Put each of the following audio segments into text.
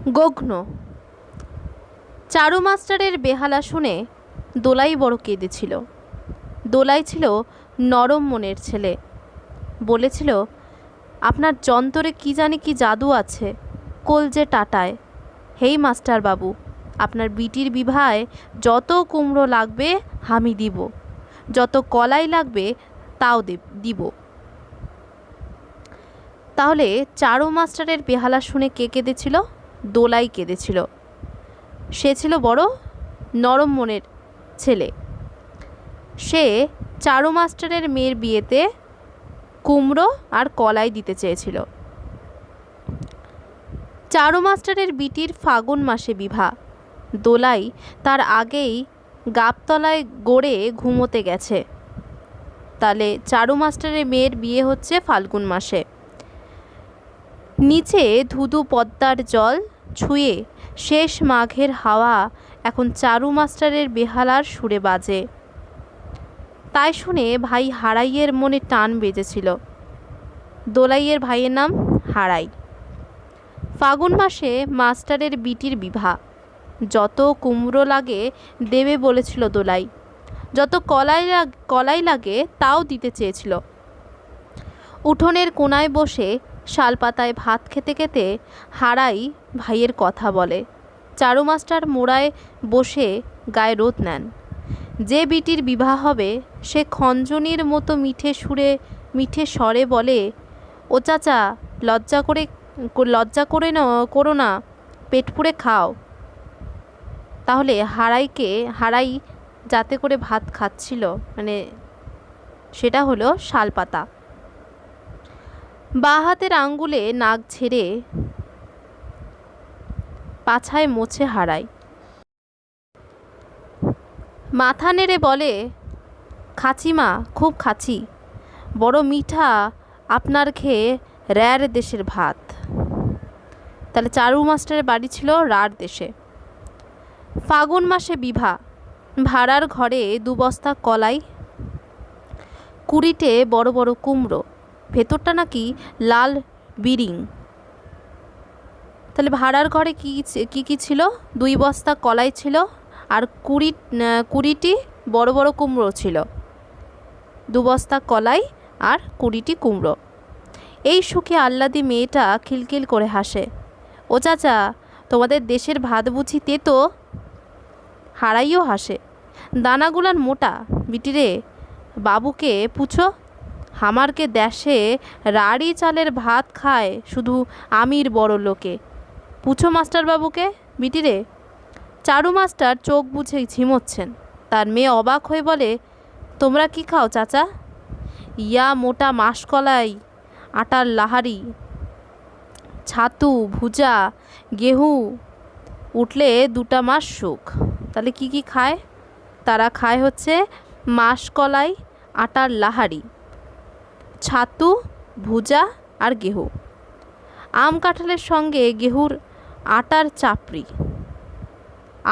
গঘ্ন। চারু মাস্টারের বেহালা শুনে দোলাই বড় কেঁদেছিল। দোলাই ছিল নরম মনের ছেলে। বলেছিল, আপনার যন্তরে কি জানি কি জাদু আছে, কলজে টাটায়। হেই মাস্টার বাবু, আপনার বিটির বিবাহে যত কুমড়ো লাগবে আমি দিব, যত কলাই লাগবে তাও দিব। তাহলে চারু মাস্টারের বেহালা শুনে কে কেঁদেছিল? দোলাই কেঁদেছিল। সে ছিল বড় নরম মনের ছেলে। সে চারু মাস্টারের মেয়ের বিয়েতে কুমড়ো আর কলাই দিতে চেয়েছিল। চারু মাস্টারের বিটির ফাগুন মাসে বিভা। দোলাই তার আগেই গাবতলায় গড়ে ঘুমোতে গেছে। তাহলে চারু মাস্টারের মেয়ের বিয়ে হচ্ছে ফাল্গুন মাসে। নিচে ধুধু পদ্মার জল ছুঁয়ে শেষ মাঘের হাওয়া এখন চারু মাস্টারের বেহালার সুরে বাজে। তাই শুনে ভাই হারাইয়ের মনে টান বেজেছিল। দোলাইয়ের ভাইয়ের নাম হারাই। ফাগুন মাসে মাস্টারের বিটির বিভা। যত কুমড়ো লাগে দেবে বলেছিল দোলাই, যত কলাই লাগে তাও দিতে চেয়েছিল। উঠোনের কোনায় বসে শালপাতায় ভাত খেতে খেতে হারাই ভাইয়ের কথা বলে। চারু মাস্টার মোড়ায় বসে গায়ে রোদ নেন। যে বিটির বিবাহ হবে সে খঞ্জনির মতো মিঠে স্বরে বলে, ও চাচা, লজ্জা করো না, পেট পুড়ে খাও। তাহলে হারাই যাতে করে ভাত খাচ্ছিল, সেটা হলো শালপাতা। বাঁ হাতের আঙ্গুলে নাক ঝেড়ে পাছায় মোছে হারাই। মাথা নেড়ে বলে, খাচ্ছি মা, খুব খাচ্ছি, বড় মিঠা আপনার খেয়ে র্যার দেশের ভাত। তাহলে চারু মাস্টারের বাড়ি ছিল রার দেশে। ফাগুন মাসে বিভা। ভাড়ার ঘরে 2 বস্তা কলাই, 20টে বড় বড় কুমড়ো, ভেতরটা নাকি লাল বিরিং। তাহলে ভাড়ার ঘরে কি কি ছিল? 2 বস্তা কলাই ছিল আর 20টি বড় বড় কুমড়ো ছিল। 2 বস্তা কলাই আর 20টি কুমড়ো। এই সুখে আহ্লাদি মেয়েটা খিলখিল করে হাসে। ও চাচা, তোমাদের দেশের ভাত বুঝি তেতো? হারাইও হাসে। দানাগুলান মোটা, বিটিরে, বাবুকে পুছো, হামারকে দেশে রাড়ি চালের ভাত খায় শুধু আমির বড় লোকে। পুছো মাস্টার বাবুকে, বিটিরে। চারু মাস্টার চোখ বুঝে ঝিমোচ্ছেন। তার মেয়ে অবাক হয়ে বলে, তোমরা কি খাও চাচা? ইয়া মোটা মাসকলাই, আটার লাহারি, ছাতু, ভুজা, গেহু, উঠলে 2টা মাস সুখ। তাহলে কি কি খায়? তারা খায় হচ্ছে মাসকলাই, আটার লাহারি, ছাতু, ভুজা আর গেহু। আম কাঁঠালের সঙ্গে গেহুর আটার চাপড়ি।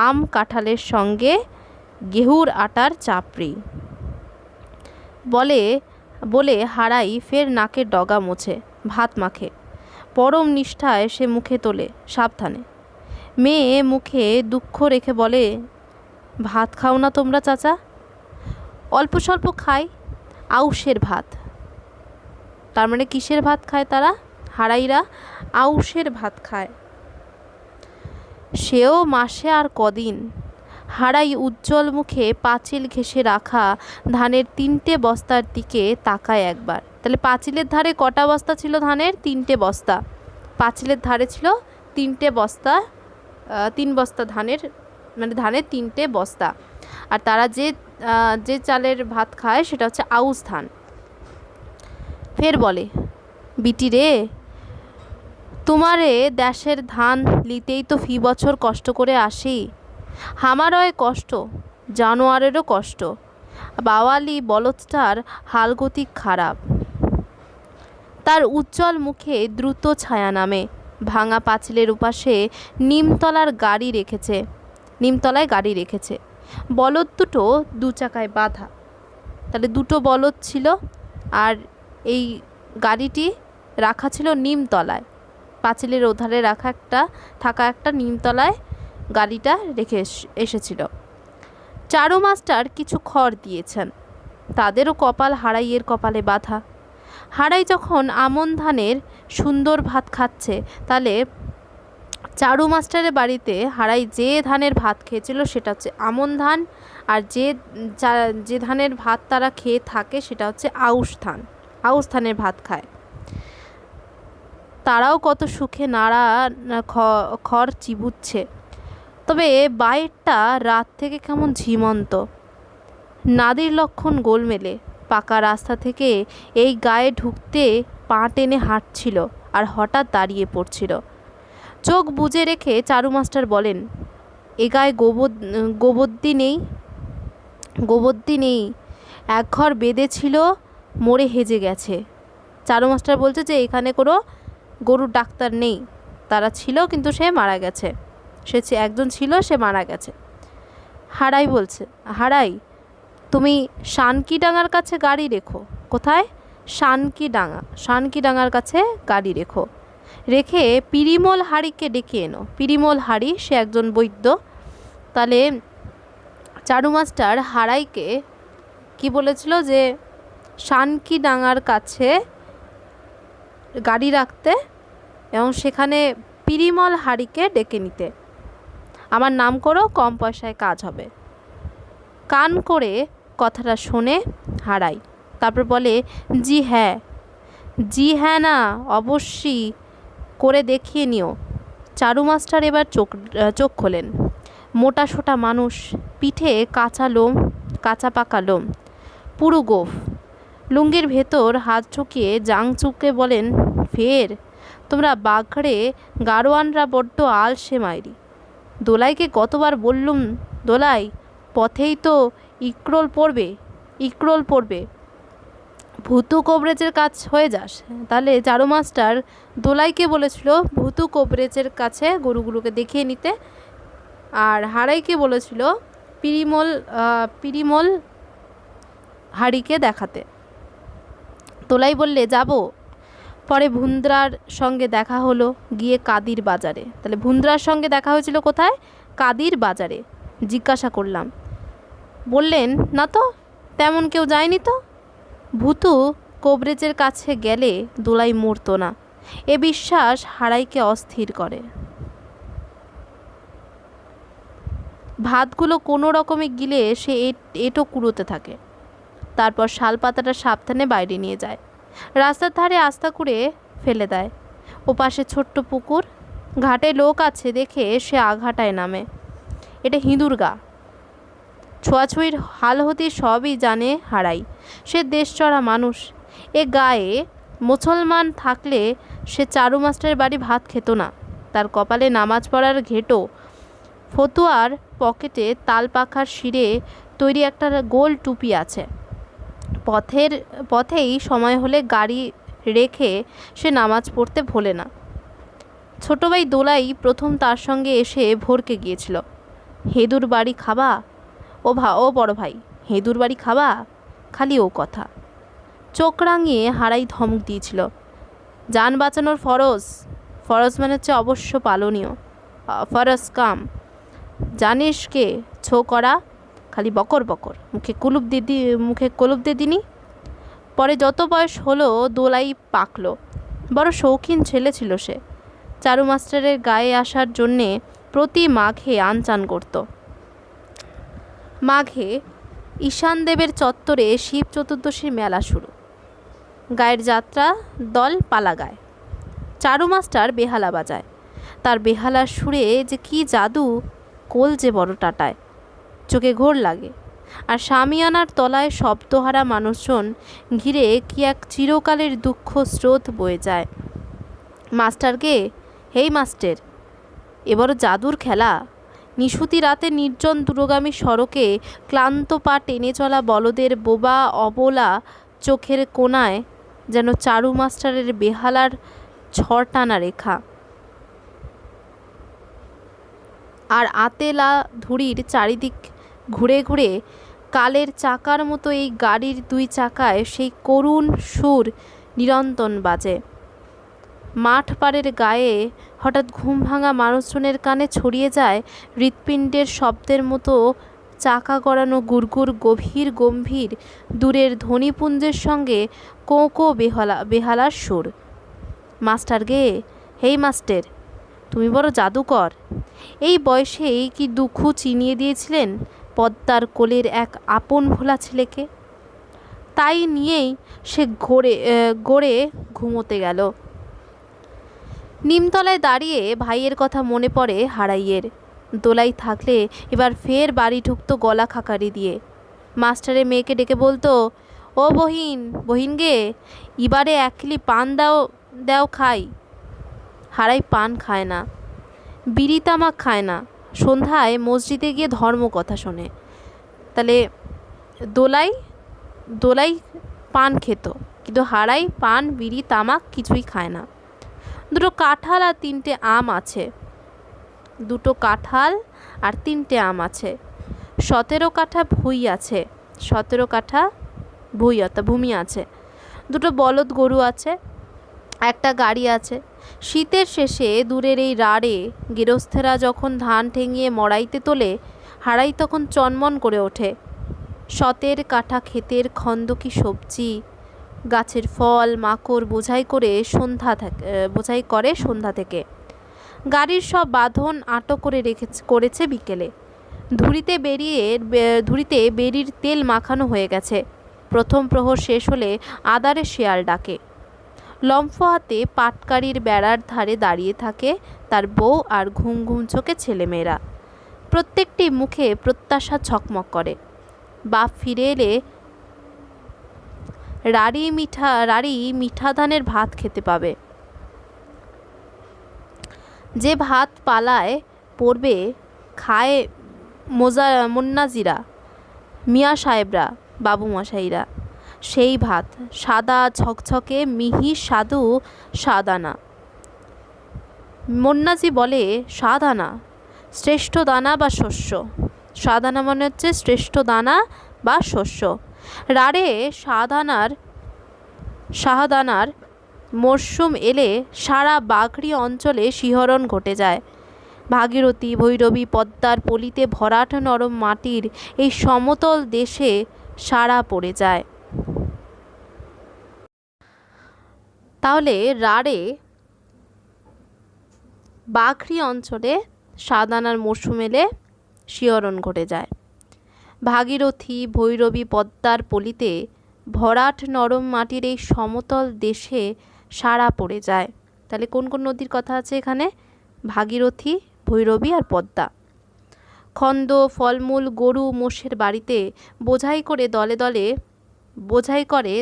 আম কাঁঠালের সঙ্গে গেহুর আটার চাপড়ি বলে হারাই ফের নাকের ডগা মোছে, ভাত মাখে। পরম নিষ্ঠায় সে মুখে তোলে সাবধানে। মেয়ে মুখে দুঃখ রেখে বলে, ভাত খাও না তোমরা চাচা? অল্প স্বল্প খাই, আউশের ভাত। তার মানে কিসের ভাত খায় তারা? হারাইরা আউশের ভাত খায়। সেও মাসে আর কদিন। হারাই উজ্জ্বল মুখে পাঁচিল ঘেঁষে রাখা ধানের 3টে বস্তার দিকে তাকায় একবার। তাহলে পাঁচিলের ধারে কটা বস্তা ছিল ধানের? 3টে বস্তা। পাঁচিলের ধারে ছিল 3টে বস্তা, 3 বস্তা ধানের, ধানের 3টে বস্তা। আর তারা যে চালের ভাত খায় সেটা হচ্ছে আউশ ধান। ফের বলে, বিটি রে, তোমারে দেশের ধান লিতেই তো ফি বছর কষ্ট করে আসি। আমারও কষ্ট, জানোয়ারেরও কষ্ট। বাওয়ালি বলদটার হালগতিক খারাপ। তার উজ্জ্বল মুখে দ্রুত ছায়া নামে। ভাঙা পাঁচিলের উপাসে নিমতলায় গাড়ি রেখেছে। বলদ দুটো 2 চাকায় বাঁধা। তাহলে 2টো বলদ ছিল আর এই গাড়িটি রাখা ছিল নিমতলায়। পাঁচিলের ওধারে থাকা একটা নিমতলায় গাড়িটা রেখে এসেছিল। চারু মাস্টার কিছু খড় দিয়েছেন। তাদেরও কপাল হারাইয়ের কপালে বাঁধা। হারাই যখন আমন ধানের সুন্দর ভাত খাচ্ছে, তাহলে চারু মাস্টারের বাড়িতে হারাই যে ধানের ভাত খেয়েছিল সেটা হচ্ছে আমন ধান, আর যে ধানের ভাত তারা খেয়ে থাকে সেটা হচ্ছে আউশ ধান। আউশ ধানের ভাত খায়। তারাও কত সুখে নাড়া খড় চিবুচ্ছে। তবে বাইরটা রাত থেকে কেমন ঝিমন্ত। নাদির লক্ষণ গোলমেলে পাকা রাস্তা থেকে এই গায়ে ঢুকতে পা টেনে হাঁটছিল আর হঠাৎ দাঁড়িয়ে পড়ছিল। চোখ বুজে রেখে চারু মাস্টার বলেন, এ গায়ে গোবদ্দি নেই, এক ঘর বেঁধেছিল, মরে হেজে গেছে। চারু মাস্টার বলছে যে এখানে কোনো গরুর ডাক্তার নেই, তারা ছিল কিন্তু সে মারা গেছে, একজন ছিল, সে মারা গেছে। হারাই বলছে, হারাই তুমি শানকিডাঙ্গার কাছে গাড়ি রেখো। কোথায়? শানকিডাঙ্গার কাছে গাড়ি রেখে পিরিমল হাড়িকে ডেকে এনো। পিরিমল হাড়ি সে একজন বৈদ্য। তাহলে চারু মাস্টার হারাইকে কি বলেছিল যে শানকিডাঙ্গার কাছে গাড়ি রাখতে এবং সেখানে পিরিমল হাড়িকে ডেকে নিতে। আমার নাম করো, কম পয়সায় কাজ হবে। কান করে কথাটা শোনে হারাই। তারপর বলে, জি হ্যাঁ না, অবশ্যই করে দেখিয়ে নিও। চারু মাস্টার এবার চোখ খোলেন। মোটা সোটা মানুষ, পিঠে কাঁচা পাকা লোম, পুরো গোঁফ। লুঙ্গির ভেতর হাত ঢুকিয়ে জাং চুকে বলেন, ফের তোমরা বাঘড়ে গাড়োয়ানরা বড্ড আলসে মাইরি। দোলাইকে কতবার বললুম, দোলাই পথেই তো ইকরোল পড়বে, ভুতু কবরেজের কাজ হয়ে যাস। তাহলে চারু মাস্টার দোলাইকে বলেছিল ভুতু কবরেজের কাছে গরুগুলোকে দেখিয়ে নিতে, আর হারাইকে বলেছিল পিরিমল হাড়িকে দেখাতে। দোলাই বললে যাব। পরে ভুন্দ্রার সঙ্গে দেখা হলো গিয়ে কাদির বাজারে। তাহলে ভুন্দ্রার সঙ্গে দেখা হয়েছিল কোথায়? কাদির বাজারে। জিজ্ঞাসা করলাম, বললেন না তো, তেমন কেউ যায়নি তো। ভুতু কবরেজের কাছে গেলে দোলাই মরতো না, এ বিশ্বাস হারাইকে অস্থির করে। ভাতগুলো কোনো রকমে গিলে সে এটো কুড়োতে থাকে। তারপর শালপাতাটা সাবধানে বাইরে নিয়ে যায়, রাস্তার ধারে আস্তা করে ফেলে দেয়। ওপাশে ছোট্ট পুকুর, ঘাটে লোক আছে দেখে সে আঘাটায় নামে। এটা হিঁদুর গা। ছোঁয়াছুঁয়ির হালহতি সবই জানে হারাই। সে দেশচড়া মানুষ। এ গায়ে মুসলমান থাকলে সে চারু মাস্টারের বাড়ি ভাত খেত না। তার কপালে নামাজ পড়ার ঘেঁটো, ফতুয়ার পকেটে তাল পাখার শিরে তৈরি একটা গোল টুপি আছে। পথেই সময় হলে গাড়ি রেখে সে নামাজ পড়তে ভোলে না। ছোট ভাই দোলাই প্রথম তার সঙ্গে এসে ভরকে গিয়েছিল। হেদুর বাড়ি খাবা? ও বড় ভাই, হেদুর বাড়ি খাবা? খালি ও কথা। চোখ রাঙিয়ে হারাই ধমক দিয়েছিল, যান বাঁচানোর ফরজ মানে হচ্ছে অবশ্য পালনীয়, ফরজ কাম। জানিস কে ছো করা? খালি বকর মুখে কলুপ দিয়ে দিনি। পরে যত বয়স হলো দোলাই পাকলো। বড় শৌখিন ছেলে ছিল সে। চারু মাস্টারের গায়ে আসার জন্যে প্রতি মাঘে আনচান করত। মাঘে ঈশানদেবের চত্বরে শিব চতুর্দশীর মেলা শুরু। গায়ের যাত্রা দল পালা গায়। চারু মাস্টার বেহালা বাজায়। তার বেহালার সুরে যে কি জাদু, কোল যে বড় টাটায়, চোখে ঘোর লাগে। আর শামিয়ানার তলায় শব্দহারা মানুষজন ঘিরে কি এক চিরকালের দুঃখ স্রোত বয়ে যায়। মাস্টারকে, হেই মাস্টার, এবার জাদুর খেলা। নিশুতি রাতে নির্জন দূরগামী সড়কে ক্লান্ত পা টেনে চলা বলদের বোবা অবলা চোখের কোণায় যেন চারু মাস্টারের বেহালার ঝড় টানা রেখা। আর আতেলা ধুড়ির চারিদিক ঘুরে ঘুরে কালের চাকার মতো এই গাড়ির দুই চাকায় সেই করুণ সুর নিরন্তন বাজে। মাঠ পাড়ের গায়ে হঠাৎ ঘুম ভাঙা মানুষজনের কানে ছড়িয়ে যায় হৃৎপিণ্ডের শব্দের মতো চাকা গড়ানো গুড়গুড় গভীর গম্ভীর দূরের ধ্বনিপুঞ্জের সঙ্গে কোঁ কোঁ বেহালার সুর। মাস্টার গে, হেই মাস্টার, তুমি বড় জাদুকর। এই বয়সেই কি দুঃখু চিনিয়ে দিয়েছিলেন পদ্মার কোলের এক আপন ভোলা ছেলেকে। তাই নিয়েই সে গড়ে ঘুমোতে গেল। নিমতলায় দাঁড়িয়ে ভাইয়ের কথা মনে পড়ে হারাইয়ের। দোলাই থাকলে এবার ফের বাড়ি ঢুকতো গলা খাকারি দিয়ে। মাস্টারের মেয়েকে ডেকে বলতো, ও বহিন গে, এবারে এক কিলি পান দাও খাই। হারাই পান খায় না, বিড়ি তামাক খায় না, সন্ধ্যায় মসজিদে গিয়ে ধর্ম কথা শোনে। তাহলে দোলাই পান খেত, কিন্তু হারাই পান বিড়ি তামাক কিছুই খায় না। দুটো কাঁঠাল আর তিনটে আম আছে। 17 কাঠা ভুঁই আছে। 17 কাঠা ভুঁই অর্থাৎ ভূমি আছে। দুটো বলদ গরু আছে, একটা গাড়ি আছে। শীতের শেষে দূরের এই রাড়ে গেরস্থেরা যখন ধান ঠেঙিয়ে মড়াইতে তোলে, হারাই তখন চনমন করে ওঠে। 17 কাঠা ক্ষেতের খন্দকি সবজি, গাছের ফল মাকড় বোঝাই করে সন্ধ্যা থেকে। গাড়ির সব বাঁধন আটক করেছে বিকেলে। ধুরিতে বেরির তেল মাখানো হয়ে গেছে। প্রথম প্রহর শেষ হলে আদারে শেয়াল ডাকে। লম্ফ হাতে পাটকারির বেড়ার ধারে দাঁড়িয়ে থাকে তার বউ আর ঘুম ঘুম চোখে ছেলেমেয়েরা। প্রত্যেকটি মুখে প্রত্যাশা ছকমক করে। বাপ ফিরে এলে রাড়ি মিঠা ধানের ভাত খেতে পাবে। যে ভাত পালায় পড়বে খায় মুন্নাজিরা, মিয়া সাহেবরা, বাবু মশাইরা। সেই ভাত সাদা ঝকঝকে মিহি স্বাদু সাদানা। মুন্নাজি বলে সাদানা শ্রেষ্ঠ দানা বা শস্য। সাদানা মানে হচ্ছে শ্রেষ্ঠ দানা বা শস্য। রাড়ে শাহদানার মরশুম এলে সারা বাগড়ি অঞ্চলে শিহরণ ঘটে যায়। ভাগীরথী ভৈরবী পদ্মার পলিতে ভরাট নরম মাটির এই সমতল দেশে সাড়া পড়ে যায়। তাহলে রাড়ে বাগড়ি অঞ্চলে শাহদানার মরশুম এলে শিহরণ ঘটে যায়। ভাগীরথী ভৈরবী পদ্মার পলিতে ভরাট নরম মাটির এই সমতল দেশে সাড়া পড়ে যায়। তাহলে কোন কোন নদীর কথা আছে এখানে? ভাগীরথী, ভৈরবী আর পদ্মা। খন্দ ফলমূল গরু মোষের বাড়িতে বোঝাই করে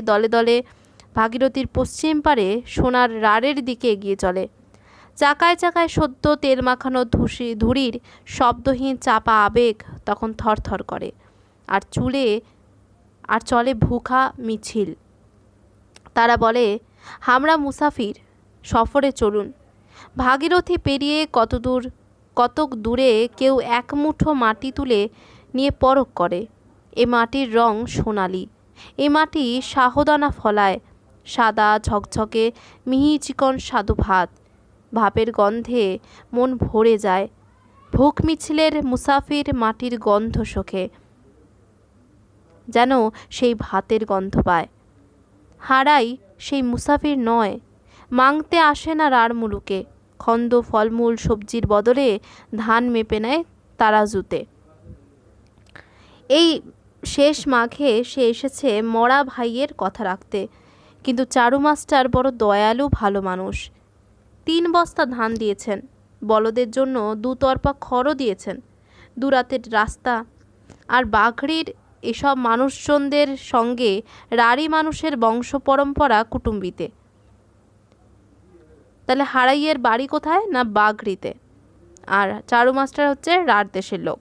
দলে দলে ভাগীরথীর পশ্চিম পারে সোনার রাড়ের দিকে এগিয়ে চলে। চাকায় চাকায় সদ্য তেল মাখানো ধুরির শব্দহীন চাপা আবেগ তখন থরথর করে। আর চলে ভুখা মিছিল। তারা বলে, আমরা মুসাফির, সফরে চলুন। ভাগীরথী পেরিয়ে কতক দূরে কেউ এক মুঠো মাটি তুলে নিয়ে পরখ করে। এ মাটির রং সোনালি। এ মাটি শাহদানা ফলায়। সাদা ঝকঝকে মিহি চিকন স্বাদু ভাপের গন্ধে মন ভরে যায়। ভুখ মিছিলের মুসাফির মাটির গন্ধ শোকে, যেন সেই ভাতের গন্ধ পায়। হারাই সেই মুসাফির নয়, মাংতে আসে না রাড় মুলুকে। খন্দ ফলমূল সবজির বদলে ধান মেপে নেয় তারাজুতে। এই শেষ মাঘে সে এসেছে মরা ভাইয়ের কথা রাখতে। কিন্তু চারু মাস্টার বড় দয়ালু ভালো মানুষ। 3 বস্তা ধান দিয়েছেন, বলদের জন্য 2 তরপা খড়ও দিয়েছেন। দুরাতের রাস্তা আর বাঘড়ির এসব মানুষজনদের সঙ্গে রাড়ি মানুষের বংশ পরম্পরা কুটুম্বিতে। তাহলে হারাইয়ের বাড়ি কোথায়? না বাঘড়িতে। আর চারু মাস্টার হচ্ছে রাড় দেশের লোক।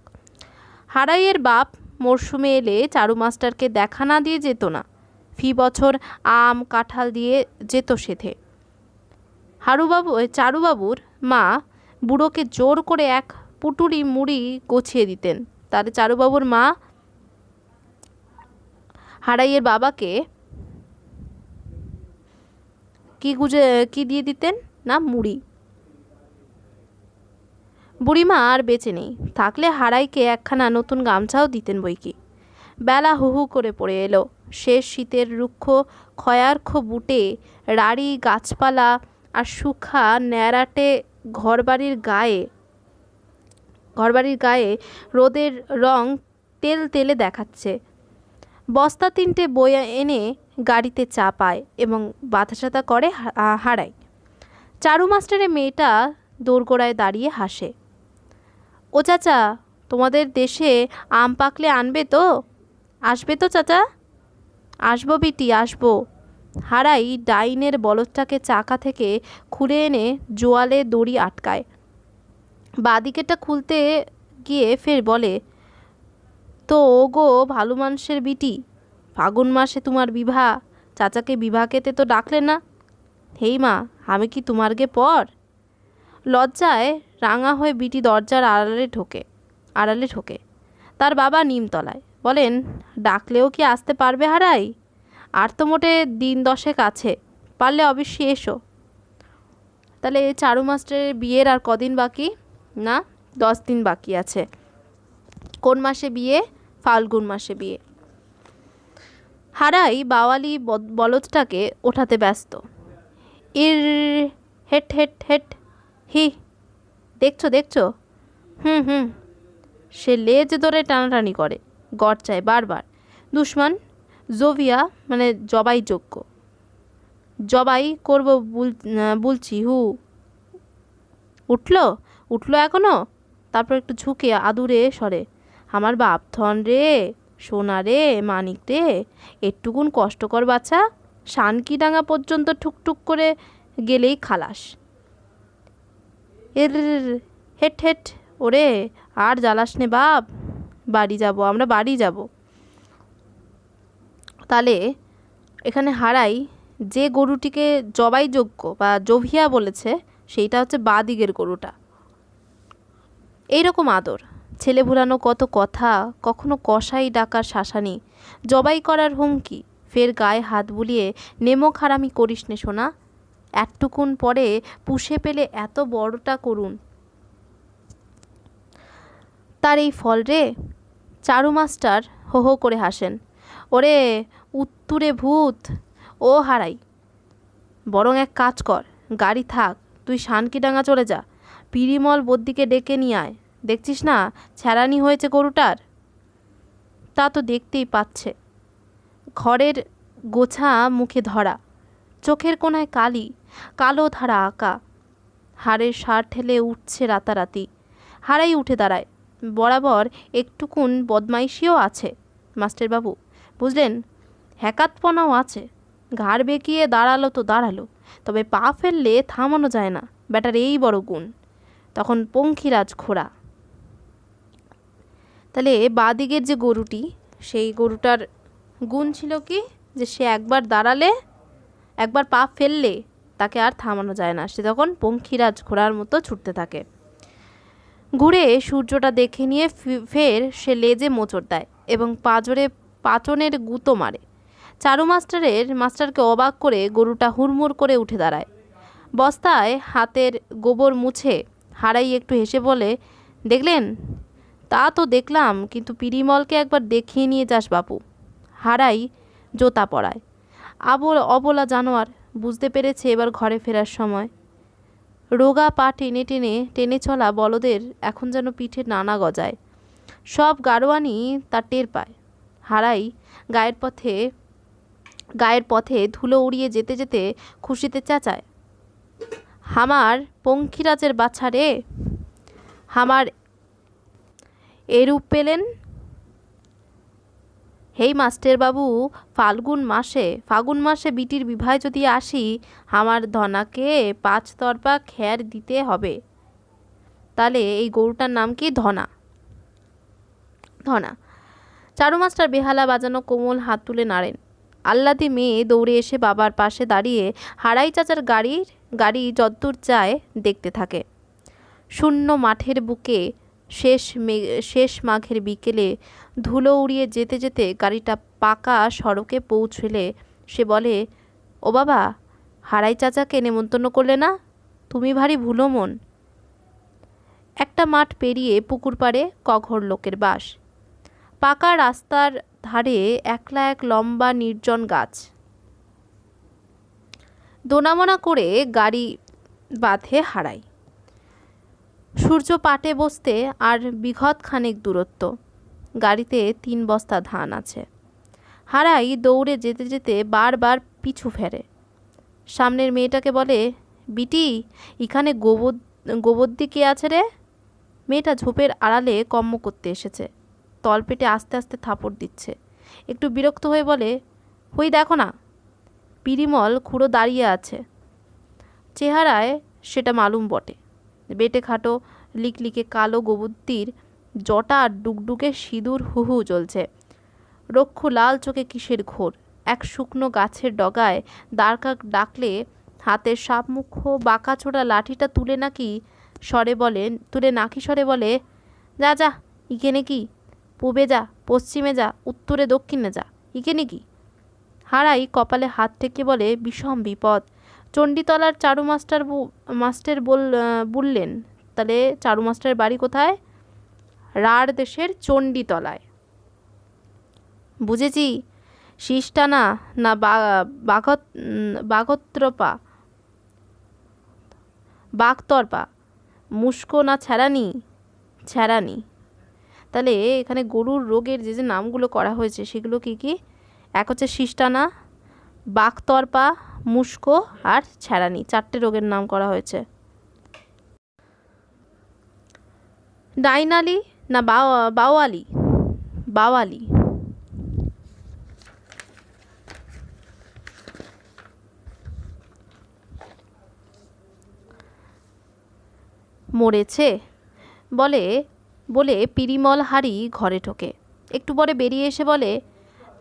হারাইয়ের বাপ মরশুমে এলে চারু মাস্টারকে দেখা না দিয়ে যেত না। ফি বছর আম কাঁঠাল দিয়ে যেত সেথে। চারুবাবুর মা বুড়োকে জোর করে এক পুটুলি মুড়ি গছিয়ে দিতেন। তাহলে চারুবাবুর মা হারাইয়ের বাবাকে কি দিয়ে দিতেন? না মুড়ি। বুড়িমা আর বেঁচে নেই, থাকলে হারাইকে একখানা নতুন গামছাও দিতেন বইকি। বেলা হু হু করে পড়ে এলো। শেষ শীতের রুক্ষ ক্ষয়ার্ঘ বুটে রাড়ি গাছপালা আর শুখা ন্যাড়াটে ঘরবাড়ির গায়ে রোদের রং তেল তেলে দেখাচ্ছে। বস্তা তিনটে বই এনে গাড়িতে চাপায় এবং বাতাসাতা করে হারায়। চারু মাস্টারের মেয়েটা দোরগোড়ায় দাঁড়িয়ে হাসে। ও চাচা, তোমাদের দেশে আম পাকলে আনবে তো? আসবে তো চাচা? আসবো বিটি, আসবো। হারাই ডাইনের বলদটাকে চাকা থেকে খুলে এনে জোয়ালে দড়ি আটকায়। বাদিকেটা খুলতে গিয়ে ফের বলে, তো ও গো ভালো মানুষের বিটি, ফাগুন মাসে তোমার বিভা, চাচাকে বিভা খেতে তো ডাকলে না। হেই মা, আমি কি তোমার গে পর? লজ্জায় রাঙা হয়ে বিটি দরজার আড়ালে ঢোকে। তার বাবা নিমতলায়। বলেন, ডাকলেও কি আসতে পারবে হারাই? আর তো মোটে দিন 10 আছে, পারলে অবশ্যই এসো। তাহলে চারু মাস্টারের বিয়ের আর কদিন বাকি? না, 10 দিন বাকি আছে। কোন মাসে বিয়ে? ফাল্গুন মাসে বিয়ে। হারাই বাওয়ালি বলদটাকে ওঠাতে ব্যস্ত। ইর হেট হেট হেট হি, দেখছো? হুম। সে লেজ ধরে টানাটানি করে, গড়চায় বারবার। দুশ্মন জোভিয়া মানে জবাই যোগ্য। জবাই করব বলছি। উঠলো এখনো? তারপর একটু ঝুঁকে আদুরে সরে, আমার বাপ ধন রে, সোনা রে, মানিক রে, একটুকুন কষ্টকর বাচ্চা, শানকিডাঙ্গা পর্যন্ত ঠুকঠুক করে গেলেই খালাস। এর হেট হেট, ওরে আর জ্বালাস নে বাপ, আমরা বাড়ি যাব। তাহলে এখানে হারাই যে গরুটিকে জবাইযোগ্য বা জভিয়া বলেছে, সেইটা হচ্ছে বাদিকের গরুটা। এইরকম আদর, ছেলে ভুলানো কত কথা, কখনো কষাই ডাকার শাসানি, জবাই করার হুমকি, ফের গায়ে হাত বুলিয়ে নেমো খারামি করিস নে সোনা, একটুকুন পরে পুষে পেলে এত বড়টা করুন। তার এই ফল রে। চারু মাস্টার হো হো করে হাসেন। ওরে উত্তুরে ভূত, ও হারাই, বরং এক কাজ কর, গাড়ি থাক, তুই শানকিডাঙ্গা চলে যা, পিরিমল বদ্দিকে ডেকে নিয়ে আয়। দেখছিস না ছেঁড়ানি হয়েছে গরুটার? তা তো দেখতেই পাচ্ছে, ঘরের গোছা মুখে ধরা, চোখের কোনায় কালো ধারা আঁকা, হাড়ের সার ঠেলে উঠছে রাতারাতি। হারাই উঠে দাঁড়ায়। বরাবর একটুকুন বদমাইশিও আছে মাস্টারবাবু, বুঝলেন, হ্যাকাতপনাও আছে। ঘাড় বেঁকিয়ে দাঁড়ালো, তবে পা ফেললে থামানো যায় না, ব্যাটার এই বড় গুণ। তখন পঙ্খিরাজ ঘোড়া। তাহলে বাদিকের যে গরুটি, সেই গরুটার গুণ ছিল কি, যে সে একবার পা ফেললে তাকে আর থামানো যায় না, সে তখন পঙ্খিরাজ ঘোড়ার মতো ছুটতে থাকে। ঘুরে সূর্যটা দেখে নিয়ে ফের সে লেজে মোচড় দেয় এবং পাচনের গুঁতো মারে। চারু মাস্টারকে অবাক করে গরুটা হুড়মুড় করে উঠে দাঁড়ায়। বস্তায় হাতের গোবর মুছে হারাই একটু হেসে বলে, দেখলেন? তা তো দেখলাম, কিন্তু পিরিমলকে একবার দেখিয়ে নিয়ে যাস বাপু। হারাই জোতা পরায়। অবলা জানোয়ার, বুঝতে পেরেছে এবার ঘরে ফেরার সময়। রোগা পা টেনে চলা বলদের এখন যেন পিঠে নানা গজায়। সব গাড়োয়ানি তার টের পায়। হারাই গায়ের পথে ধুলো উড়িয়ে যেতে যেতে খুশিতে চেঁচায়, হামার পঙ্খিরাজের বাছা রে, হামার এরূপ পেলেন। হেই মাস্টারবাবু, ফাগুন মাসে বিটির বিবাহে যদি আসি, আমার ধনাকে 5 তরপা খ্যার দিতে হবে। তাহলে এই গরুটার নাম কি? ধনা। চারু মাস্টার বেহালা বাজানো কোমল হাত তুলে নাড়েন। আহ্লাদি মেয়ে দৌড়ে এসে বাবার পাশে দাঁড়িয়ে হারাই চাচার গাড়ি যদ্দূর যায় দেখতে থাকে। শূন্য মাঠের বুকে শেষ মাঘের বিকেলে ধুলো উড়িয়ে যেতে যেতে গাড়িটা পাকা সড়কে পৌঁছলে সে বলে, ও বাবা, হারাই চাচাকে নেমন্তন্ন করলে না? তুমি ভারী ভুলো মন। একটা মাঠ পেরিয়ে পুকুর পাড়ে কঘর লোকের বাস। পাকা রাস্তার ধারে একলা এক লম্বা নির্জন গাছ। দোনামোনা করে গাড়ি বাঁধে হারাই। সূর্য পাটে বসতে আর বিঘত খানেক দূরত্ব। গাড়িতে 3 বস্তা ধান আছে। হারাই দৌড়ে যেতে যেতে বারবার পিছু ফেরে। সামনের মেয়েটাকে বলে, বিটি, এখানে গোবদ্দি কে আছে রে? মেয়েটা ঝোপের আড়ালে কম্ম করতে এসেছে। তলপেটে আস্তে আস্তে থাপড় দিচ্ছে। একটু বিরক্ত হয়ে বলে, হই দেখো না। পিরিমল খুঁড়ো দাঁড়িয়ে আছে। চেহারায় সেটা মালুম বটে। বেটে খাটো লিকলিকে কালো গোবদ্দির জটা আর ডুকডুকে সিঁদুর হুহু জ্বলছে। রক্ষু লাল চোখে কিসের ঘোর। এক শুকনো গাছের ডগায় দ্বারকা ডাকলে হাতের সাপমুখ বাঁকাচোড়া লাঠিটা তুলে নাকি স্বরে বলে, যা যা, ইকেনে কি? পূবে যা, পশ্চিমে যা, উত্তরে দক্ষিণে যা, ইকেনে কি? হারাই কপালে হাত ঠেকে বলে, বিষম বিপদ। চণ্ডীতলার চারু মাস্টার বললেন। তাহলে চারু মাস্টারের বাড়ি কোথায়? রাঢ় দেশের চণ্ডীতলায়। বুঝেছি। শিষ্টানা না বাগতরপা, মুস্কো না ছ্যারানি। তাহলে এখানে গরুর রোগের যে যে নামগুলো করা হয়েছে সেগুলো কি কি? এক হচ্ছে শিষ্টানা, বাগতরপা, মুস্কো আর ছ্যারানি। 4টে রোগের নাম করা হয়েছে। ডাইনালি না বাওয়ালি। মরেছে বলে পিরিমল হাড়ি ঘরে ঢোকে। একটু পরে বেরিয়ে এসে বলে,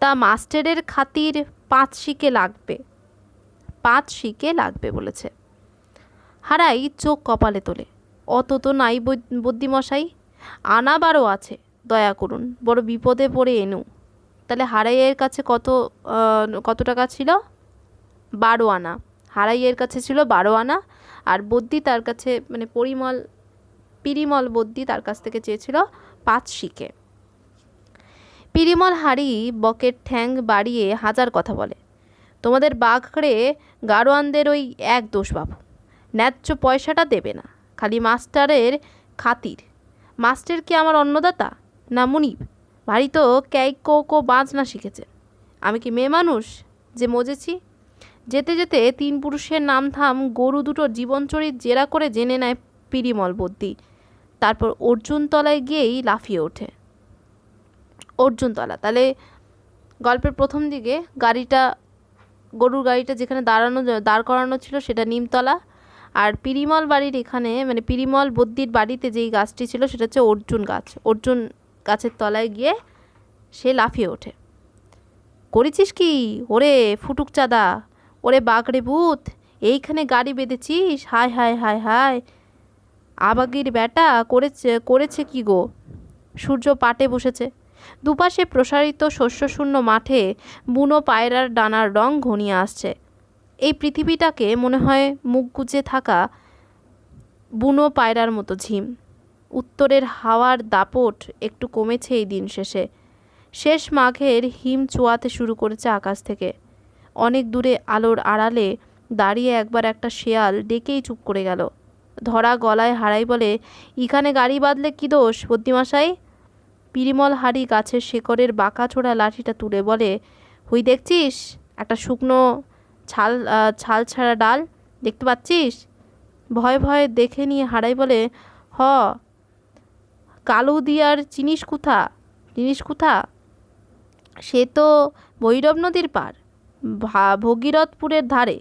তা মাস্টারের খাতির 5 শিকে লাগবে বলেছে। হারাই চোখ কপালে তোলে। অত তো নাই বুদ্ধিমশাই, আনা 12 আছে, দয়া করুন, বড় বিপদে পড়ে এনু। তাহলে হারাইয়ের কাছে কত টাকা ছিল? 12 আনা। হারাইয়ের কাছে ছিল 12 আনা। আর বদ্যি তার কাছে, মানে পিরিমল বদ্যি তার কাছ থেকে চেয়েছিল 5 শিকে। পিরিমল হাড়ি বকের ঠ্যাং বাড়িয়ে হাজার কথা বলে। তোমাদের বাঘড়ে গাড়োয়ানদের ওই এক দোষ বাবু, ন্যায্য পয়সাটা দেবে না, খালি মাস্টারের খাতির। মাস্টার কি আমার অন্নদাতা না মুনিব? ভারী তো ক্যাই কো বাজনা শিখেছে। আমি কি মেয়ে মানুষ যে মজেছি? যেতে যেতে 3 পুরুষের নাম ধাম গরু দুটোর জীবনচরিত জেরা করে জেনে নেয় পিরিমল বদ্যি। তারপর অর্জুনতলায় গিয়েই লাফিয়ে ওঠে। অর্জুনতলা, তাহলে গল্পের প্রথম দিকে গরুর গাড়িটা যেখানে দাঁড় করানো ছিল সেটা নিমতলা। আর পিরিমল বাড়ির এখানে, মানে পিরিমল বদ্যির বাড়িতে যেই গাছটি ছিল সেটা হচ্ছে অর্জুন গাছ। অর্জুন গাছের তলায় গিয়ে সে লাফিয়ে ওঠে। করেছিস কি ওরে ফুটুক চাঁদা, ওরে বাঘড়ে ভূত, এইখানে গাড়ি বেঁধেছিস? হায় হায় হায় হায়, আবাগির বেটা করেছে কি গো? সূর্য পাটে বসেছে। দুপাশে প্রসারিত শস্যশূন্য মাঠে বুনো পায়রার ডানার রং ঘনিয়ে আসছে। এই পৃথিবীটাকে মনে হয় মুখ গুজে থাকা বুনো পায়রার মতো ঝিম। উত্তরের হাওয়ার দাপট একটু কমেছে এই দিন শেষ মাঘের হিম চোয়াতে শুরু করেছে আকাশ থেকে। অনেক দূরে আলোর আড়ালে দাঁড়িয়ে একবার একটা শেয়াল ডেকেই চুপ করে গেল। ধরা গলায় হারাই বলে, এখানে গাড়ি বাঁধলে কি দোষ বদ্যিমশাই? পিরিমল হাড়ি গাছের শেকড়ের বাঁকাচোড়া লাঠিটা তুলে বলে, হুই দেখছিস একটা শুকনো ছাল ছাড়া ডাল দেখতে পাচ্ছিস? ভয়ে ভয়ে দেখে নিয়ে হারাই বলে, হ। কালুদিয়ার চিনিস কুথা? সে তো ভৈরব নদীর পার, ভগীরথপুরের ধারে।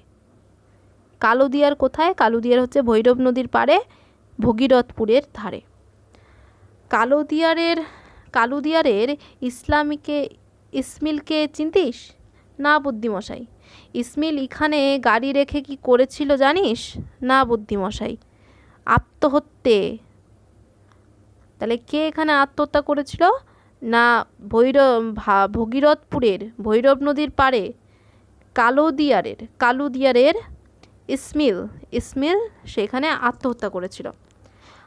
কালুদিয়ার কোথায়? কালুদিয়ার হচ্ছে ভৈরব নদীর পাড়ে, ভগীরথপুরের ধারে। কালুদিয়ারের ইসমিলকে চিনতিস? না বুদ্ধিমশাই। ইসমিল এখানে গাড়ি রেখে কি করেছিল জানিস? না বুদ্ধিমশাই। আত্মহত্যে। তাহলে কে এখানে আত্মহত্যা করেছিল? না ভগীরথপুরের ভৈরব নদীর পাড়ে কালুদিয়ারের ইসমিল ইসমিল সেখানে আত্মহত্যা করেছিল।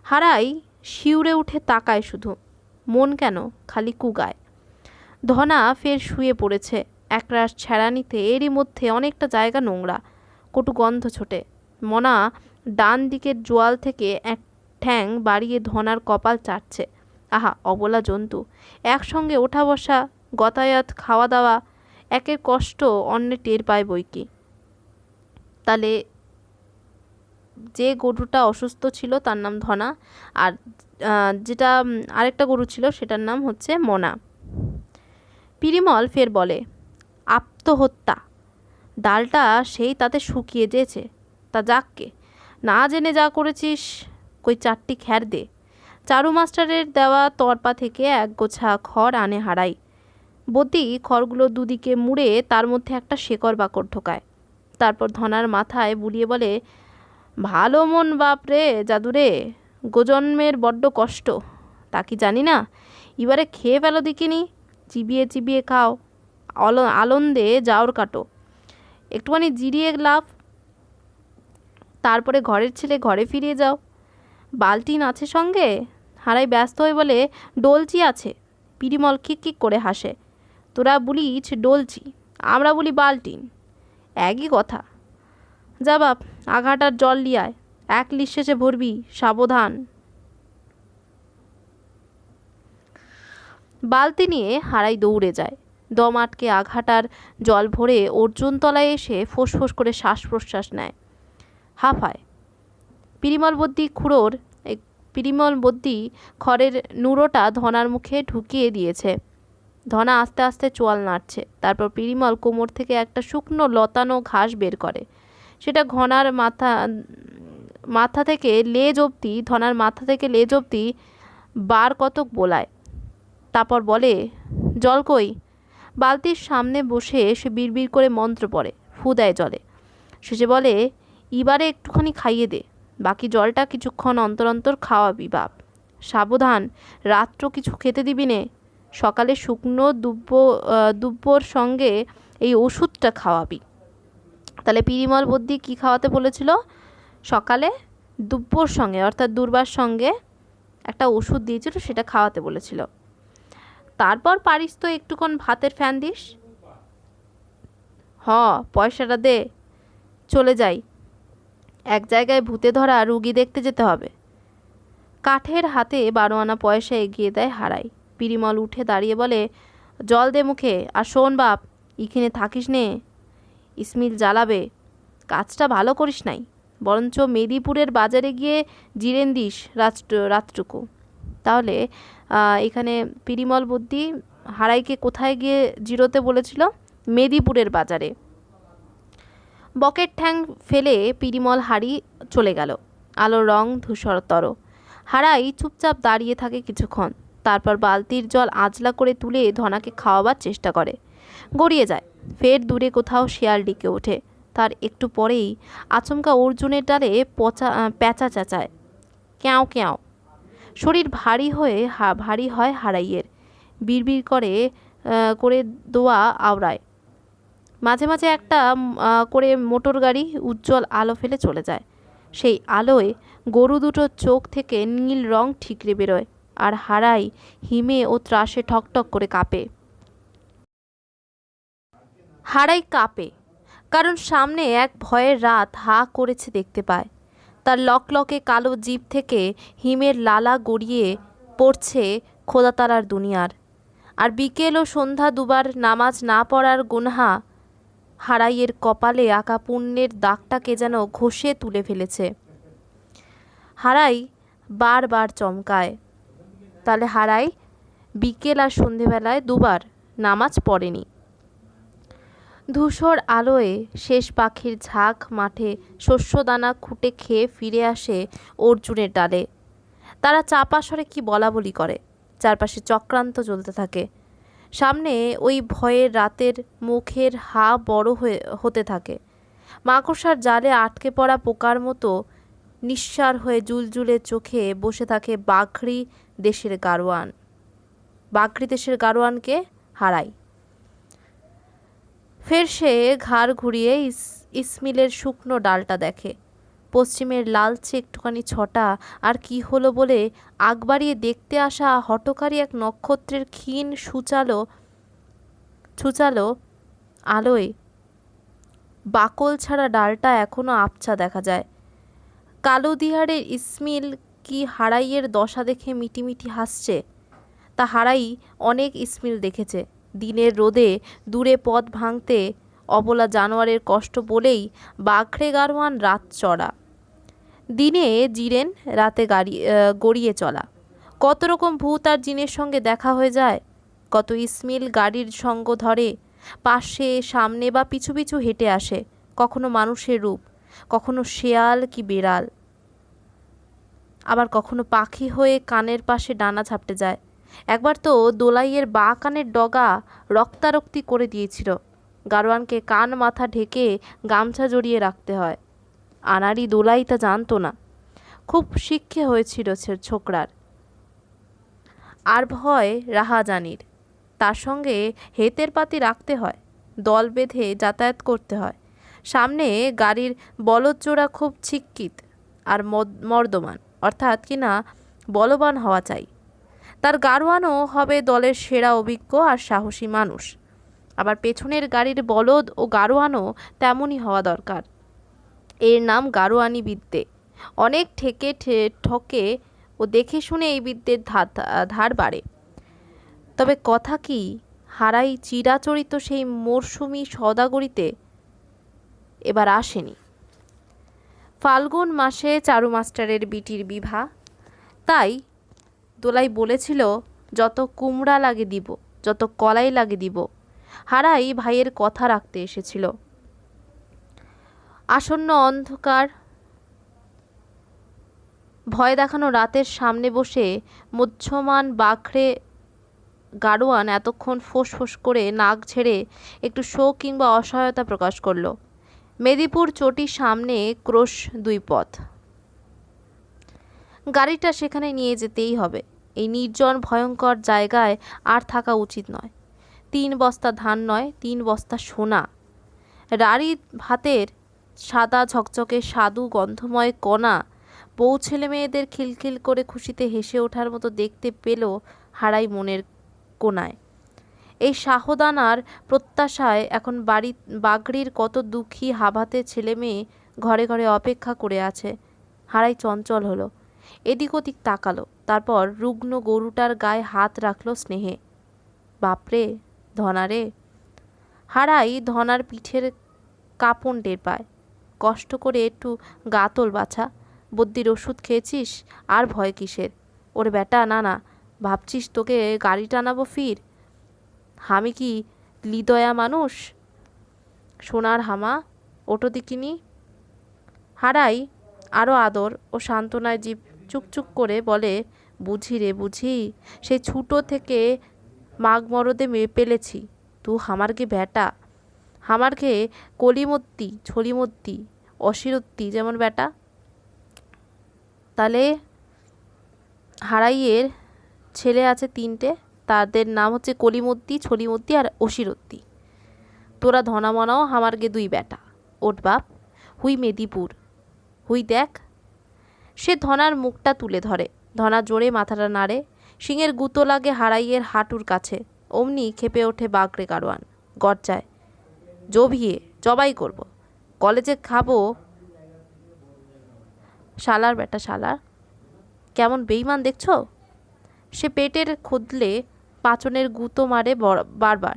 হারাই শিউরে উঠে তাকায় শুধু, মন কেন খালি কুগায়। ধনা ফের শুয়ে পড়েছে একরাশ ছেঁড়ানিতে, এরই মধ্যে অনেকটা জায়গা নোংরা, কটু গন্ধ ছোটে। মনা ডান দিকের জোয়াল থেকে এক ঠ্যাং বাড়িয়ে ধনার কপাল চাটছে। আহা, অবলা জন্তু, একসঙ্গে ওঠা বসা, গতায়াত, খাওয়া দাওয়া, একের কষ্ট অন্যের টের পায় বই কি। তাহলে যে গরুটা অসুস্থ ছিল তার নাম ধনা, আর যেটা আরেকটা গরু ছিল সেটার নাম হচ্ছে মনা। পিরিমল ফের বলে, আত্মহত্যা, ডালটা সেই তাতে শুকিয়ে যেছে। তা যাককে, না জেনে যা করেছিস, কই 4টি খ্যার দে। চারু মাস্টারের দেওয়া তরপা থেকে এক গোছা খড় আনে হারাই। বতী খড়গুলো দুদিকে মুড়ে তার মধ্যে একটা শেকড় বাকড় ঢোকায়। তারপর ধনার মাথায় বুলিয়ে বলে, ভালো মন বাপরে জাদুরে, গোজন্মের বড্ড কষ্ট, তা কি জানি না, এবারে খেয়ে ফেলো দেখিনি, চিবিয়ে চিবিয়ে খাও, আনন্দে যাওর কাটো, একটুখানি জিরিয়ে লাভ, তারপরে ঘরের ছেলে ঘরে ফিরিয়ে যাও। বালতিন আছে সঙ্গে? হারাই ব্যস্ত হয়ে বলে, ডলচি আছে। পিরিমল খিক করে হাসে। তোরা বলিস ডলচি, আমরা বলি বালতিন, একই কথা। যা বাপ, আঘাটার জল লিয়ায়, 1 লিশেষে ভরবি, সাবধান। বালতি নিয়ে হারাই দৌড়ে যায়। দম আটকে আঘাটার জল ভরে অর্জুন তলায় এসে ফোঁস করে শ্বাস প্রশ্বাস নেয়, হাঁফায়। পিরিমল বদ্যি খড়ের নুড়োটা ধনার মুখে ঢুকিয়ে দিয়েছে। ধনা আস্তে আস্তে চোয়াল নাড়ছে। তারপর পিরিমল কোমর থেকে একটা শুকনো লতানো ঘাস বের করে। সেটা ধনার মাথা থেকে লেজ অবধি বার কতক বোলায়। তারপর বলে, জল কই? বালতির সামনে বসে সে বিড়বিড় করে মন্ত্র পড়ে, ফু দেয় জলে। শেষে বলে, এবারে একটুখানি খাইয়ে দে, বাকি জলটা কিছুক্ষণ অন্তর অন্তর খাওয়াবি বাপ, সাবধান, রাত্র কিছু খেতে দিবি নে, সকালে শুকনো দুব্বর সঙ্গে এই ওষুধটা খাওয়াবি। তাহলে পিরিমল বদ্যি কী খাওয়াতে বলেছিল? সকালে দুব্বর সঙ্গে অর্থাৎ দুর্বার সঙ্গে একটা ওষুধ দিয়েছিল, সেটা খাওয়াতে বলেছিল। তারপর পারিস তো একটুক্ষণ ভাতের ফ্যান দিস। পয়সাটা দে, চলে যাই, এক জায়গায় ভূতে ধরা রুগী দেখতে যেতে হবে। কাঠের হাতে 12 আনা পয়সা এগিয়ে দেয় হারাই। পিরিমল উঠে দাঁড়িয়ে বলে, জল দে মুখে, আর শোন বাপ, এখানে থাকিস নে, ইসমিল জ্বালাবে, কাজটা ভালো করিস নাই, বরঞ্চ মেদিপুরের বাজারে গিয়ে জিরেন দিস রাতটুকু। তাহলে এখানে পিরিমল বুদ্ধি হারাইকে কোথায় গিয়ে জিরোতে বলেছিল? মেদিপুরের বাজারে। বকের ঠ্যাং ফেলে পিরিমল হাড়ি চলে গেল। আলোর রং ধূসরতর। হারাই চুপচাপ দাঁড়িয়ে থাকে কিছুক্ষণ। তারপর বালতির জল আজলা করে তুলে ধনাকে খাওয়াবার চেষ্টা করে। গড়িয়ে যায়। ফের দূরে কোথাও শিয়াল ডিকে ওঠে। তার একটু পরেই আচমকা অর্জুনের ডালে প্যাঁচা চেঁচায়, ক্যাঁও ক্যাঁও। শরীর ভারী হয় হারাইয়ের। বিড়বিড় করে দোয়া আওড়ায়। মাঝে মাঝে একটা করে মোটর গাড়ি উজ্জ্বল আলো ফেলে চলে যায়। সেই আলোয় গরু দুটোর চোখ থেকে নীল রং ঠিকরে বেরোয়, আর হারাই হিমে ও ত্রাসে ঠকঠক করে কাঁপে। হারাই কাঁপে, কারণ সামনে এক ভয়ের রাত হা করেছে দেখতে পায়। তার লকলকে কালো জিভ থেকে হিমের লালা গড়িয়ে পড়ছে খোদাতারার দুনিয়ার। আর বিকেল ও সন্ধ্যা দুবার নামাজ না পড়ার গুনহা হারাইয়ের কপালে আঁকা পুণ্যের দাগটাকে যেন ঘষে তুলে ফেলেছে। হারাই বারবার চমকায়। তাহলে হারাই বিকেল আর সন্ধেবেলায় দুবার নামাজ পড়েনি। ধূসর আলোয় শেষ পাখির ঝাঁক মাঠে শস্যদানা খুঁটে খেয়ে ফিরে আসে অর্জুনের ডালে। তারা চাপা স্বরে কি বলাবলি করে। চারপাশে চক্রান্ত চলতে থাকে। সামনে ওই ভয়ের রাতের মুখের হা বড় হতে থাকে। মাকড়সার জালে আটকে পড়া পোকার মতো নিঃসার হয়ে জুলজুলে চোখে বসে থাকে বাঘরি দেশের গাড়োয়ানকে হারাই। ফের সে ঘাড় ঘুরিয়ে ইসমিলের শুকনো ডালটা দেখে। পশ্চিমের লালচে একটুখানি ছটা আর কি হলো বলে আগ বাড়িয়ে দেখতে আসা হঠকারী এক নক্ষত্রের ক্ষীণ ছুচালো আলোয় বাকল ছাড়া ডালটা এখনো আবছা দেখা যায়। কালোদিহারের ইসমিল কি হারাইয়ের দশা দেখে মিটিমিটি হাসছে। তা হারাই অনেক ইসমিল দেখেছে। দিনের রোদে দূরে পথ ভাঙতে অবলা জানোয়ারের কষ্ট বলেই বাঘড়ে গাড়োয়ান রাত চড়া, দিনে জিরেন, রাতে গড়িয়ে চলা। কত রকম ভূত আর জিনের সঙ্গে দেখা হয়ে যায়। কত ইসমিল গাড়ির সঙ্গ ধরে, পাশে সামনে বা পিছু পিছু হেঁটে আসে, কখনো মানুষের রূপ, কখনো শেয়াল কি বেড়াল, আবার কখনো পাখি হয়ে কানের পাশে ডানা ঝাপটে যায়। একবার তো দোলাইয়ের বা কানের ডগা রক্তারক্তি করে দিয়েছিল। গাড়োয়ানকে কান মাথা ঢেকে গামছা জড়িয়ে রাখতে হয়। আনাড়ি দোলাই তা জানতো না। খুব শিক্ষে হয়েছিল ছোকরার। আর ভয় রাহাজানির। তার সঙ্গে হেতের পাতি রাখতে হয়, দল বেঁধে যাতায়াত করতে হয়। সামনে গাড়ির বলদজোড়া খুব ছিক্কিত আর মর্দমান, অর্থাৎ কিনা বলবান হওয়া চাই। তার গাড়োয়ানও হবে দলের সেরা অভিজ্ঞ আর সাহসী মানুষ। আবার পেছনের গাড়ির বলদ ও গাড়োয়ানও তেমনই হওয়া দরকার। এর নাম গাড়োয়ানি বিদ্যে। অনেক ঠকে ও দেখে শুনে এই বিদ্যের ধার বাড়ে। তবে কথা কি, হারাই চিরাচরিত সেই মরশুমি সওদাগরিতে এবার আসেনি। ফাল্গুন মাসে চারু মাস্টারের বিটির বিভা। তাই দোলাই বলেছিল, যত কুমড়া লাগে দিব, যত কলাই লাগে দিব। হারাই ভাইয়ের কথা রাখতে এসেছিল। আসন্ন অন্ধকার ভয় দেখানো রাতের সামনে বসে মধ্যমান বাঘড়ে গাড়োয়ান এতক্ষণ ফোঁস করে নাক ছেড়ে একটু শোক কিংবা অসহায়তা প্রকাশ করল। মেদিনীপুর চটির সামনে ক্রোশ 2 পথ। গাড়িটা সেখানে নিয়ে যেতেই হবে। এই নির্জন ভয়ঙ্কর জায়গায় আর থাকা উচিত নয়। 3 বস্তা ধান নয়, 3 বস্তা সোনা। রাড়ি ভাতের সাদা ঝকঝকে স্বাদু গন্ধময় কণা বউ ছেলে মেয়েদের খিলখিল করে খুশিতে হেসে ওঠার মতো দেখতে পেল হারাই মনের কোনায়। এই সাহদানার প্রত্যাশায় এখন বাগড়ির কত দুঃখী হাভাতে ছেলে মেয়ে ঘরে ঘরে অপেক্ষা করে আছে। হারাই চঞ্চল হলো, এদিক ওদিক তাকালো, তারপর রুগ্ন গরুটার গায়ে হাত রাখলো স্নেহে। বাপরে ধনারে! হারাই ধনার পিঠের কাঁপন টের পায়। কষ্ট করে একটু গা তোল বাছা, বদ্যির ওষুধ খেয়েছিস, আর ভয় কিসের? ওরে বেটা, না না, ভাবছিস তোকে গাড়ি টানাবো ফির? আমি কি লিদয়া মানুষ? সোনার হামা, ওটো দিকিনি। হারাই আরও আদর ও সান্ত্বনায় জীব চুকচুক করে বলে, বুঝি রে বুঝি, সেই ছুটো থেকে মাঘ মরদে পেলেছি। তু হামারকে বেটা, হামারকে কলিমত্তি ছলিমত্তি অশিরত্তি যেমন বেটা। তাহলে হারাইয়ের ছেলে আছে 3টে, তাদের নাম হচ্ছে কলিমত্তি, ছলিমত্তি আর অশিরত্তি। তোরা ধনা মনাও হামারকে 2 বেটা। ওট বাপ, হুই মেদিপুর, হুই দেখ। সে ধনার মুখটা তুলে ধরে। ধনা জোরে মাথাটা নাড়ে। শিঙের গুঁতো লাগে হারাইয়ের হাঁটুর কাছে। অমনি খেপে ওঠে বাগড়ে গাড়োয়ান, গর্জায়, জবিয়ে জবাই করব, কলেজে খাবো। শালার বেটা শালার, কেমন বেইমান দেখছো? সে পেটের খুদলে পাচনের গুঁতো মারে বারবার।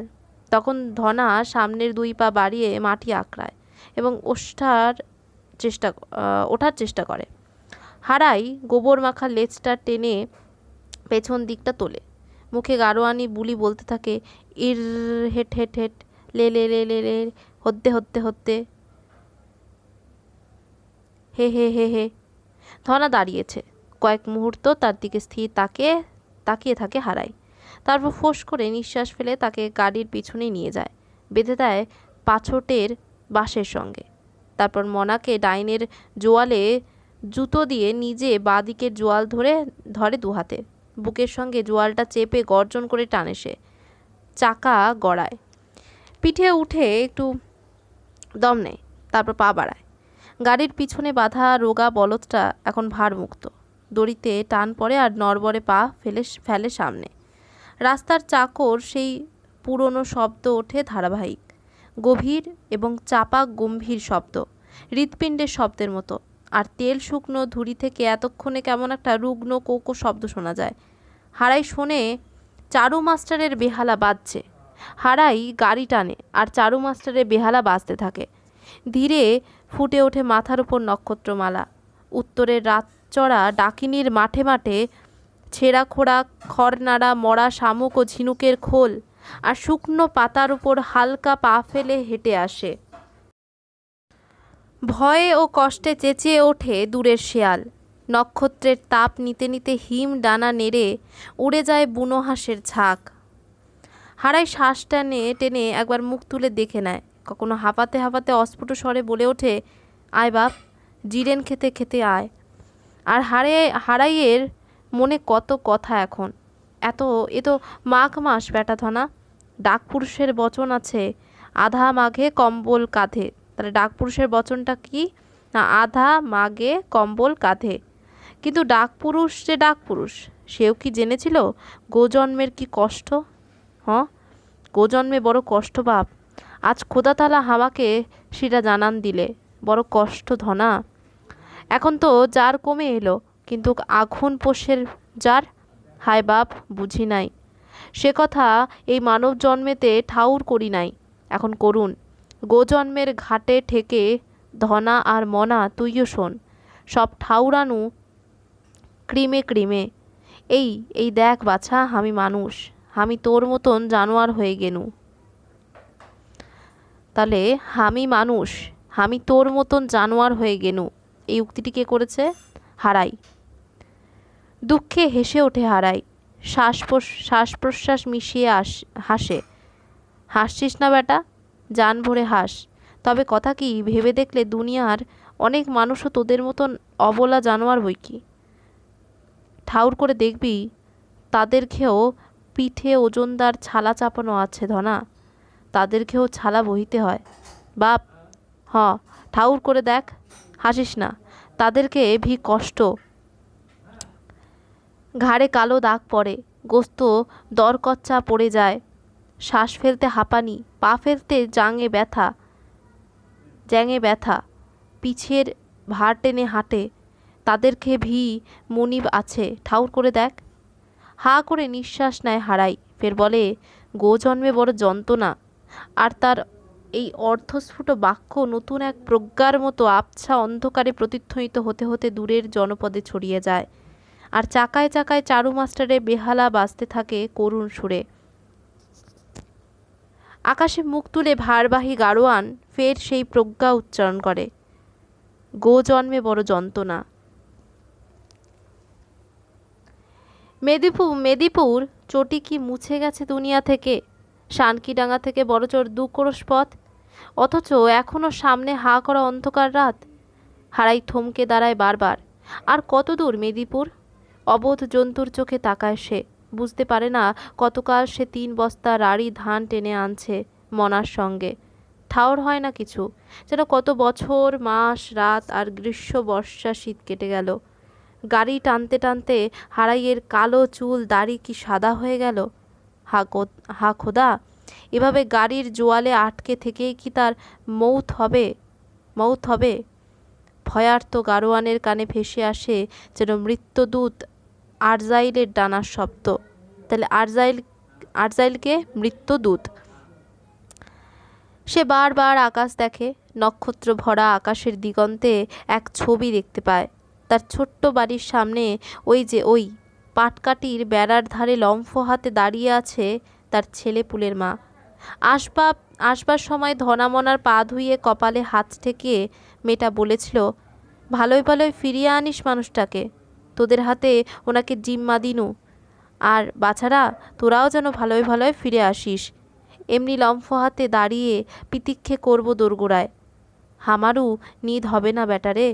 তখন ধনা সামনের 2 পা বাড়িয়ে মাটি আঁকড়ায় এবং ওঠার চেষ্টা করে। হারাই গোবর মাখা লেজটা টেনে পেছন দিকটা তোলে। মুখে গাড়োয়ানি বুলি বলতে থাকে, ইর হেট হেট হেট, লে লে লে লে লে, হদ্দে হদ্দে হদ্দে, হে হে হে হে। ধনা দাঁড়িয়েছে। কয়েক মুহূর্ত তার দিকে স্থির তাকিয়ে থাকে হারাই। তারপর ফোঁস করে নিঃশ্বাস ফেলে তাকে গাড়ির পিছনে নিয়ে যায়, বেঁধে দেয় পাছটের বাঁশের সঙ্গে। তারপর মনাকে ডাইনের জোয়ালে জুতো দিয়ে নিজে বাঁ দিকের জোয়াল ধরে 2 হাতে। বুকের সঙ্গে জোয়ালটা চেপে গর্জন করে টানে সে। চাকা গড়ায়। পিঠে উঠে একটু দম নেয়, তারপর পা বাড়ায়। গাড়ির পিছনে বাঁধা রোগা বলদটা এখন ভারমুক্ত। দড়িতে টান পড়ে আর নড়বড়ে পা ফেলে সামনে। রাস্তার চাকর সেই পুরনো শব্দ ওঠে ধারাবাহিক, গভীর এবং চাপা গম্ভীর শব্দ, হৃৎপিণ্ডের শব্দের মতো। আর তেল শুকনো ধুড়ি থেকে এতক্ষণে কেমন একটা রুগ্ন কোকো শব্দ শোনা যায়। হারাই শোনে চারু মাস্টারের বেহালা বাজছে। হারাই গাড়ি টানে আর চারু মাস্টারের বেহালা বাজতে থাকে। ধীরে ফুটে ওঠে মাথার উপর নক্ষত্রমালা। উত্তরের রাতচড়া ডাকিনীর মাঠে মাঠে ছেঁড়া খোড়া খড়নাড়া মরা শামুক ও ঝিনুকের খোল আর শুকনো পাতার উপর হালকা পা ফেলে হেঁটে আসে। ভয়ে ও কষ্টে চেঁচিয়ে ওঠে দূরের শেয়াল। নক্ষত্রের তাপ নিতে নিতে হিম ডানা নেড়ে উড়ে যায় বুনো হাঁসের ঝাঁক। হারাই শ্বাস টেনে টেনে একবার মুখ তুলে দেখে নেয়। কখনো হাঁপাতে হাঁপাতে অস্ফুট স্বরে বলে ওঠে, আয় বাপ, জিরেন খেতে খেতে আয়। আর হারাইয়ের মনে কত কথা এখন। এ তো মাঘ মাস বেটা ধনা। ডাকপুরুষের বচন আছে, আধা মাঘে কম্বল কাঁধে। তাহলে ডাকপুরুষের বচনটা কি না, আধা মাঘে কম্বল কাঁধে। কিন্তু ডাকপুরুষ যে ডাকপুরুষ, সেও কি জেনেছিল গোজন্মের কি কষ্ট? গোজন্মে বড় কষ্ট বাপ। আজ খোদাতালা হামাকে সেটা জানান দিলে। বড় কষ্ট ধনা। এখন তো জার কমে এলো, কিন্তু আঘুন পোষের জার, হায় বাপ, বুঝি নাই। সে কথা এই মানব জন্মেতে ঠাউর করি নাই, এখন করুন। গোজন্মের ঘাটে ঠেকে ধনা আর মনা তুইও শোন, সব ঠাউরানু ক্রিমে ক্রিমে। এই দেখ বাছা, আমি মানুষ, আমি তোর মতন জানোয়ার হয়ে গেনু। তাহলে আমি মানুষ, আমি তোর মতন জানোয়ার হয়ে গেনু, এই উক্তিটি কে করেছে? হারাই। দুঃখে হেসে ওঠে হারাই। শ্বাস প্রশ্বাস মিশিয়ে হাসে। হাসছিস না বেটা? জান ভরে হাস। তবে কথা কি, ভেবে দেখলে দুনিয়ার অনেক মানুষও তোদের মতন অবলা জানোয়ার বই কি। ঠাউর করে দেখবি, তাদের খেয়েও পিঠে ওজনদার ছালা চাপানো আছে ধনা। তাদের খেয়েও ছালা বহিতে হয় বাপ। ঠাউর করে দেখ, হাসিস না। তাদেরকে কষ্ট। ঘাড়ে কালো দাগ পড়ে, গোস্ত দরকচ্চা পড়ে যায়, শ্বাস ফেলতে হাঁপানি, পা ফেলতে জ্যাঙে ব্যথা, পিছের ভার টেনে হাঁটে। তাদের খেয়ে মনিব আছে, ঠাউর করে দেখ। হা করে নিঃশ্বাস নেয় হারাই, ফের বলে, গো জন্মে বড় যন্ত্রণা। আর তার এই অর্ধস্ফুট বাক্য নতুন এক প্রজ্ঞার মতো আবছা অন্ধকারে প্রতিধ্বনিত হতে হতে দূরের জনপদে ছড়িয়ে যায়। আর চাকায় চাকায় চারু মাস্টারের বেহালা বাজতে থাকে করুণ সুরে। আকাশে মুখ তুলে ভারবাহী গাড়োয়ান ফের সেই প্রজ্ঞা উচ্চারণ করে, গো জন্মে বড় যন্ত্রণা। মেদিপুর চটি কি মুছে গেছে দুনিয়া থেকে? শানকিডাঙ্গা থেকে বড়চর 2 ক্রোশ পথ, অথচ এখনো সামনে হা করা অন্ধকার রাত। হারাই থমকে দাঁড়ায় বারবার। আর কত দূর মেদিপুর? অবোধ জন্তুর চোখে তাকায় সে। বুঝতে পারে না কতকাল সে 3 বস্তা রাড়ি ধান টেনে আনছে মনার সঙ্গে। ঠাউর হয় না কিছু, যেন কত বছর মাস রাত আর গ্রীষ্ম বর্ষা শীত কেটে গেল। গাড়ি টানতে টানতে হারাইয়ের কালো চুল দাড়ি কি সাদা হয়ে গেল। হা খোদা, এভাবে গাড়ির জোয়ালে আটকে থেকেই কি তার মৌত হবে? ভয়ার্ত গাড়োয়ানের কানে ভেসে আসে যেন মৃত্যুদূত আরজাইলের ডানার শব্দ। তাহলে আরজাইলকে মৃত্যুদূত। সে বারবার আকাশ দেখে। নক্ষত্র ভরা আকাশের দিগন্তে এক ছবি দেখতে পায়। তার ছোট্ট বাড়ির সামনে ওই পাটকাঠির বেড়ার ধারে লম্ফ হাতে দাঁড়িয়ে আছে তার ছেলেপুলের মা। আসবার সময় ধনামনার পা ধুইয়ে কপালে হাত ঠেকিয়ে মেয়েটা বলেছিল, ভালোই ভালোই ফিরিয়ে আনিস মানুষটাকে, তোদের হাতে ওনাকে জিম্মা দিনু। আর বাছারা, তোরাও যেন ভালোই ভালোই ফিরে আসিস। এমনি লম্ফ হাতে দাঁড়িয়ে পিতিক্ষে করব দোরগোড়ায়। হামারু নিদ হবে না বেটারে।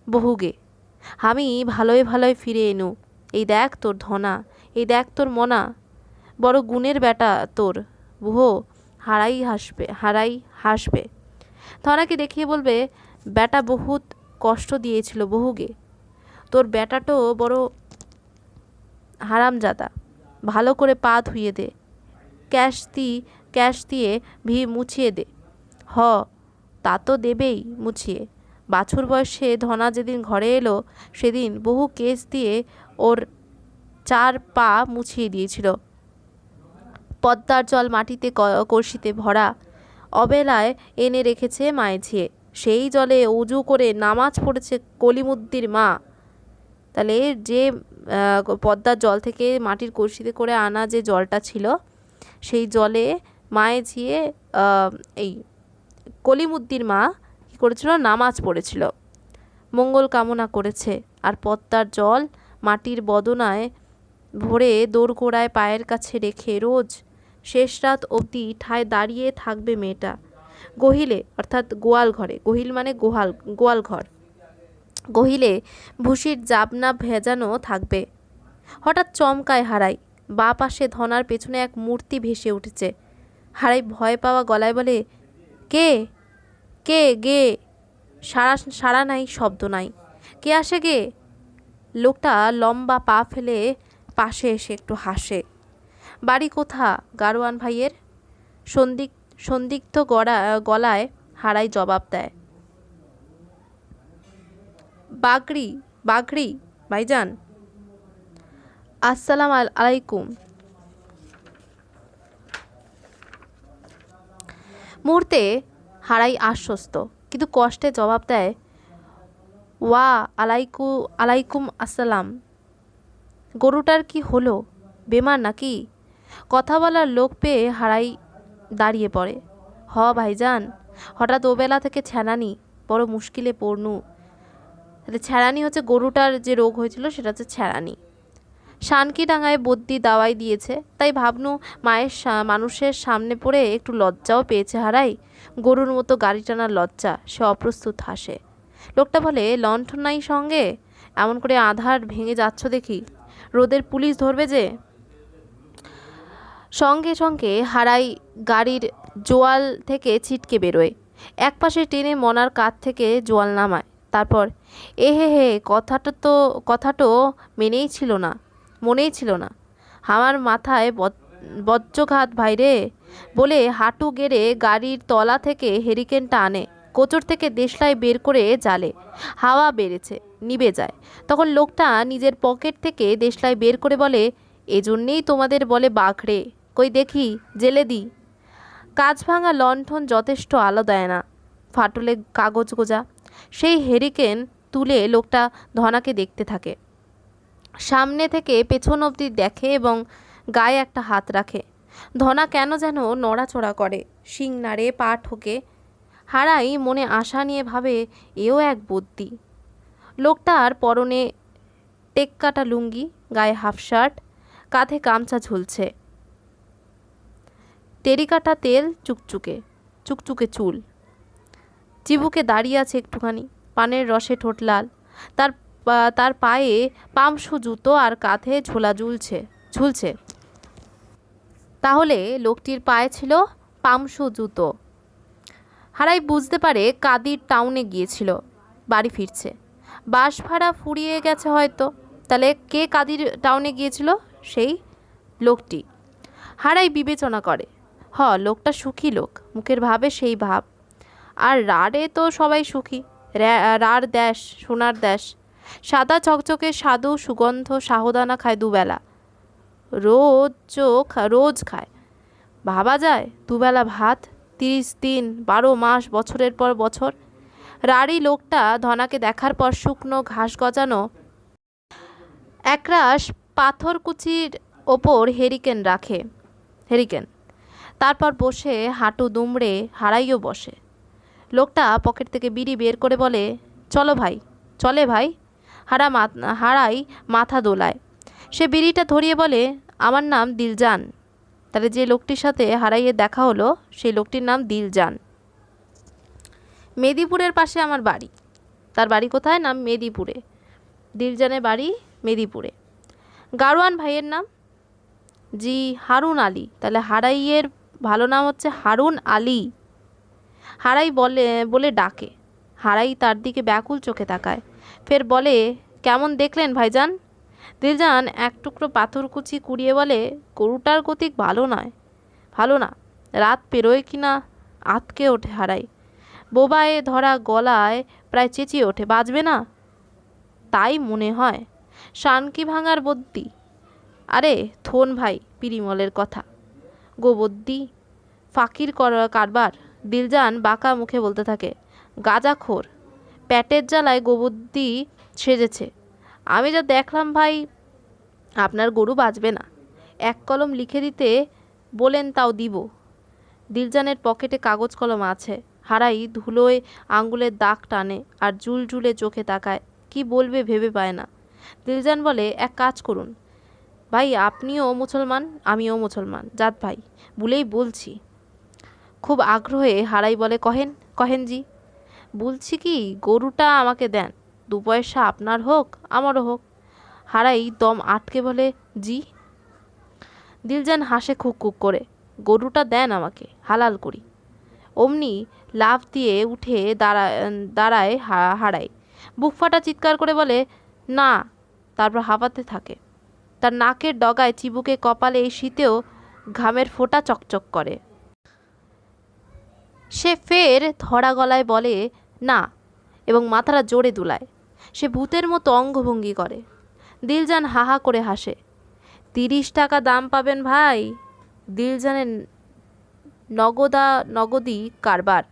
বহুগে, আমি ভালোই ভালোই ফিরে এনু। এই দেখ তোর ধনা, এই দেখ তোর মনা, বড় গুণের বেটা তোর বুহো। হারাই হাসবে। ধনাকে দেখিয়ে বলবে, বেটা বহুত কষ্ট দিয়েছিল বহুগে, তোর বেটাটো বড় হারামজাদা, ভালো করে পা ধুইয়ে দে, ক্যাশ দিয়ে ভি মুছিয়ে দে। হ, তা তো দেবেই মুছিয়ে। বাছুর বয়সে ধনা যেদিন ঘরে এলো সেদিন বহু কেস দিয়ে ওর 4 পা মুছিয়ে দিয়েছিল। পদ্মার জল মাটিতে কলসিতে ভরা অবেলায় এনে রেখেছে মায়ে ঝিয়ে, সেই জলে উজু করে নামাজ পড়েছে কলিমুদ্দির মা। তাহলে যে পদ্মার জল থেকে মাটির কলসিতে করে আনা যে জলটা ছিল, সেই জলে মায়ে ঝিয়ে এই কলিমুদ্দির মা কী করেছিল, নামাজ পড়েছিল, মঙ্গল কামনা করেছে। আর পদ্মার জল মাটির বদনায় ভরে দোরগোড়ায় পায়ের কাছে রেখে রোজ শেষ রাত অবধি ঠায় দাঁড়িয়ে থাকবে মেয়েটা গহিলে, অর্থাৎ গোয়াল ঘরে। গহিল মানে গোয়াল ঘর। গহিলে ভুসির জাবনা ভেজানো থাকবে। হঠাৎ চমকায় হারাই, বা পাশে ধনার পেছনে এক মূর্তি ভেসে উঠেছে। হারাই ভয় পাওয়া গলায় বলে, কে কে গে? সাড়া নাই, শব্দ নাই। কে আসে গে? লোকটা লম্বা পা ফেলে পাশে এসে একটু হাসে। বাড়ি কোথা গারোয়ান ভাইয়ের? সন্দিগ্ধ গলায় হারাই জবাব দেয়, বাগড়ি ভাইজান। আসসালাম আলাইকুম। মুহূর্তে হারাই আশ্বস্ত, কিন্তু কষ্টে জবাব দেয়, ওয়া আলাইকুম আসসালাম। গরুটার কি হলো, বেমার নাকি? কথা বলার লোক পেয়ে হারাই দাঁড়িয়ে পড়ে। হ ভাইজান, হঠাৎ ওবেলা থেকে ছ্যানানি, বড় মুশকিলে পড়নু। তাহলে ছ্যারানি হচ্ছে গরুটার যে রোগ হয়েছিল, সেটা হচ্ছে ছ্যারানি। শানকিডাঙ্গায় বদ্যি দাওয়াই দিয়েছে, তাই ভাবনু মানুষের সামনে পড়ে একটু লজ্জাও পেয়েছে হারাই। গরুর মতো গাড়ি টানার লজ্জা। সে অপ্রস্তুত হাসে। লোকটা বলে, লণ্ঠন নাই সঙ্গে? এমন করে আধার ভেঙে যাচ্ছ দেখি, রোদের পুলিশ ধরবে যে। সঙ্গে সঙ্গে হারাই গাড়ির জোয়াল থেকে ছিটকে বেরোয়, এক পাশে টেনে মনার কাঁধ থেকে জোয়াল নামায়। তারপর, হে কথাটো মনেই ছিল না। আমার মাথায় বজ্রঘাত ভাইরে, বলে হাঁটু গেড়ে গাড়ির তলা থেকে হেরিকেনটা আনে, কোচর থেকে দেশলাই বের করে জ্বালে। হাওয়া বেড়েছে, নিভে যায়। তখন লোকটা নিজের পকেট থেকে দেশলাই বের করে বলে, এজন্যেই তোমাদের বলে বাঘড়ে, কই দেখি জেলে দি। কাঁচ ভাঙা লণ্ঠন যথেষ্ট আলো দেয় না, ফাটলে কাগজ গোজা। সেই হেরিকেন তুলে লোকটা ধনাকে দেখতে থাকে। সামনে থেকে পেছন অবধি দেখে এবং গায়ে একটা হাত রাখে। ধনা কেন যেন নড়াচড়া করে, শিং নাড়ে, পা ঠোকে। হারাই মনে আশা নিয়ে ভাবে, এও এক বুদ্ধি। লোকটার পরনে টেক্কাটা লুঙ্গি, গায়ে হাফ শার্ট, কাঁধে গামছা ঝুলছে, টেরিকাটা তেল চুকচুকে চুল, চিবুকে দাঁড়িয়ে আছে একটুখানি, পানের রসে ঠোঁট লাল। তার পায়ে পামশু জুতো আর কাঁধে ঝোলা ঝুলছে। তাহলে লোকটির পায়ে ছিল পামশু জুতো। হারাই বুঝতে পারে কাদির টাউনে গিয়েছিল, বাড়ি ফিরছে। বাস ভাড়া ফুরিয়ে গেছে হয়তো। তাহলে কে কাদির টাউনে গিয়েছিল? সেই লোকটি। হারাই বিবেচনা করে, লোকটা সুখী লোক, মুখের ভাবে সেই ভাব। আর রাড়ে তো সবাই সুখী। রাড় দেশ, সোনার দেশ, সাদা চকচকে সাধু সুগন্ধ সাহদানা খায় দুবেলা, রোজ খায়। ভাবা যায়, দুবেলা ভাত, 30 দিন, 12 মাস, বছরের পর বছর। রাড়ি লোকটা ধনাকে দেখার পর শুকনো ঘাস গজানো একরাশ পাথরকুচির ওপর হেরিকেন রাখে। তারপর বসে হাঁটু দুমড়ে হারাইও বসে। লোকটা পকেট থেকে বিড়ি বের করে বলে, চলে ভাই। হারাই মাথা দোলায়। সে বিড়িটা ধরিয়ে বলে, আমার নাম দিলজান। তাহলে যে লোকটির সাথে হারাইয়ের দেখা হলো, সেই লোকটির নাম দিলজান। মেদিপুরের পাশে আমার বাড়ি। তার বাড়ি কোথায়? নাম মেদিপুরে। দিলজানের বাড়ি মেদিপুরে। গারোয়ান ভাইয়ের নাম? জি, হারুন আলী। তাহলে হারাইয়ের ভালো নাম হচ্ছে হারুন আলী। হারাই বলে ডাকে। হারাই তার দিকে ব্যাকুল চোখে তাকায়, ফের বলে, কেমন দেখলেন ভাইজান? দিলজান এক টুকরো পাথরকুচি কুড়িয়ে বলে, গরুটার গতিক ভালো না, রাত পেরোয় কিনা। আতকে ওঠে হারাই, বোবায় ধরা গলায় প্রায় চেঁচিয়ে ওঠে, বাজবে না? তাই মনে হয়। শানকি ভাঙার বদ্যি। আরে থোন ভাই, পিরিমলের কথা। গোবদ্যি, ফাকির কারবার। দিলজান বাঁকা মুখে বলতে থাকে, গাঁজাখোর, প্যাটের জ্বালায় গোবদ্যি সেজেছে। আমি যা দেখলাম ভাই, আপনার গরু বাঁচবে না। এক কলম লিখে দিতে বলেন, তাও দিব। দিলজানের পকেটে কাগজ কলম আছে। হারাই ধুলোয় আঙ্গুলের দাগ টানে আর জুলজুলে চোখে তাকায়, কি বলবে ভেবে পায় না। দিলজান বলে, এক কাজ করুন ভাই, আপনিও মুসলমান, আমিও মুসলমান, জাত ভাই বলেই বলছি। খুব আগ্রহে হারাই বলে, কহেন জি। বলছি কি, গরুটা আমাকে দেন, 2 পয়সা আপনার হোক আমারও হোক। হারাই দম আটকে বলে, জি। দিলজান হাসে খুক করে, গরুটা দেন আমাকে, হালাল করি। অমনি লাফ দিয়ে উঠে দাঁড়ায় হারাই, বুক ফাটা চিৎকার করে বলে, না। তারপর হাঁপাতে থাকে। তার নাকের ডগায়, চিবুকে, কপালে এই শীতেও ঘামের ফোঁটা চকচক করে। সে ফের ধরা গলায় বলে, না, এবং মাথাটা জোরে দুলায়। সে ভূতের মতো অঙ্গভঙ্গি করে। দিলজান হাহা করে হাসে। 30 টাকা দাম পাবেন ভাই। দিলজানের নগদি কারবার।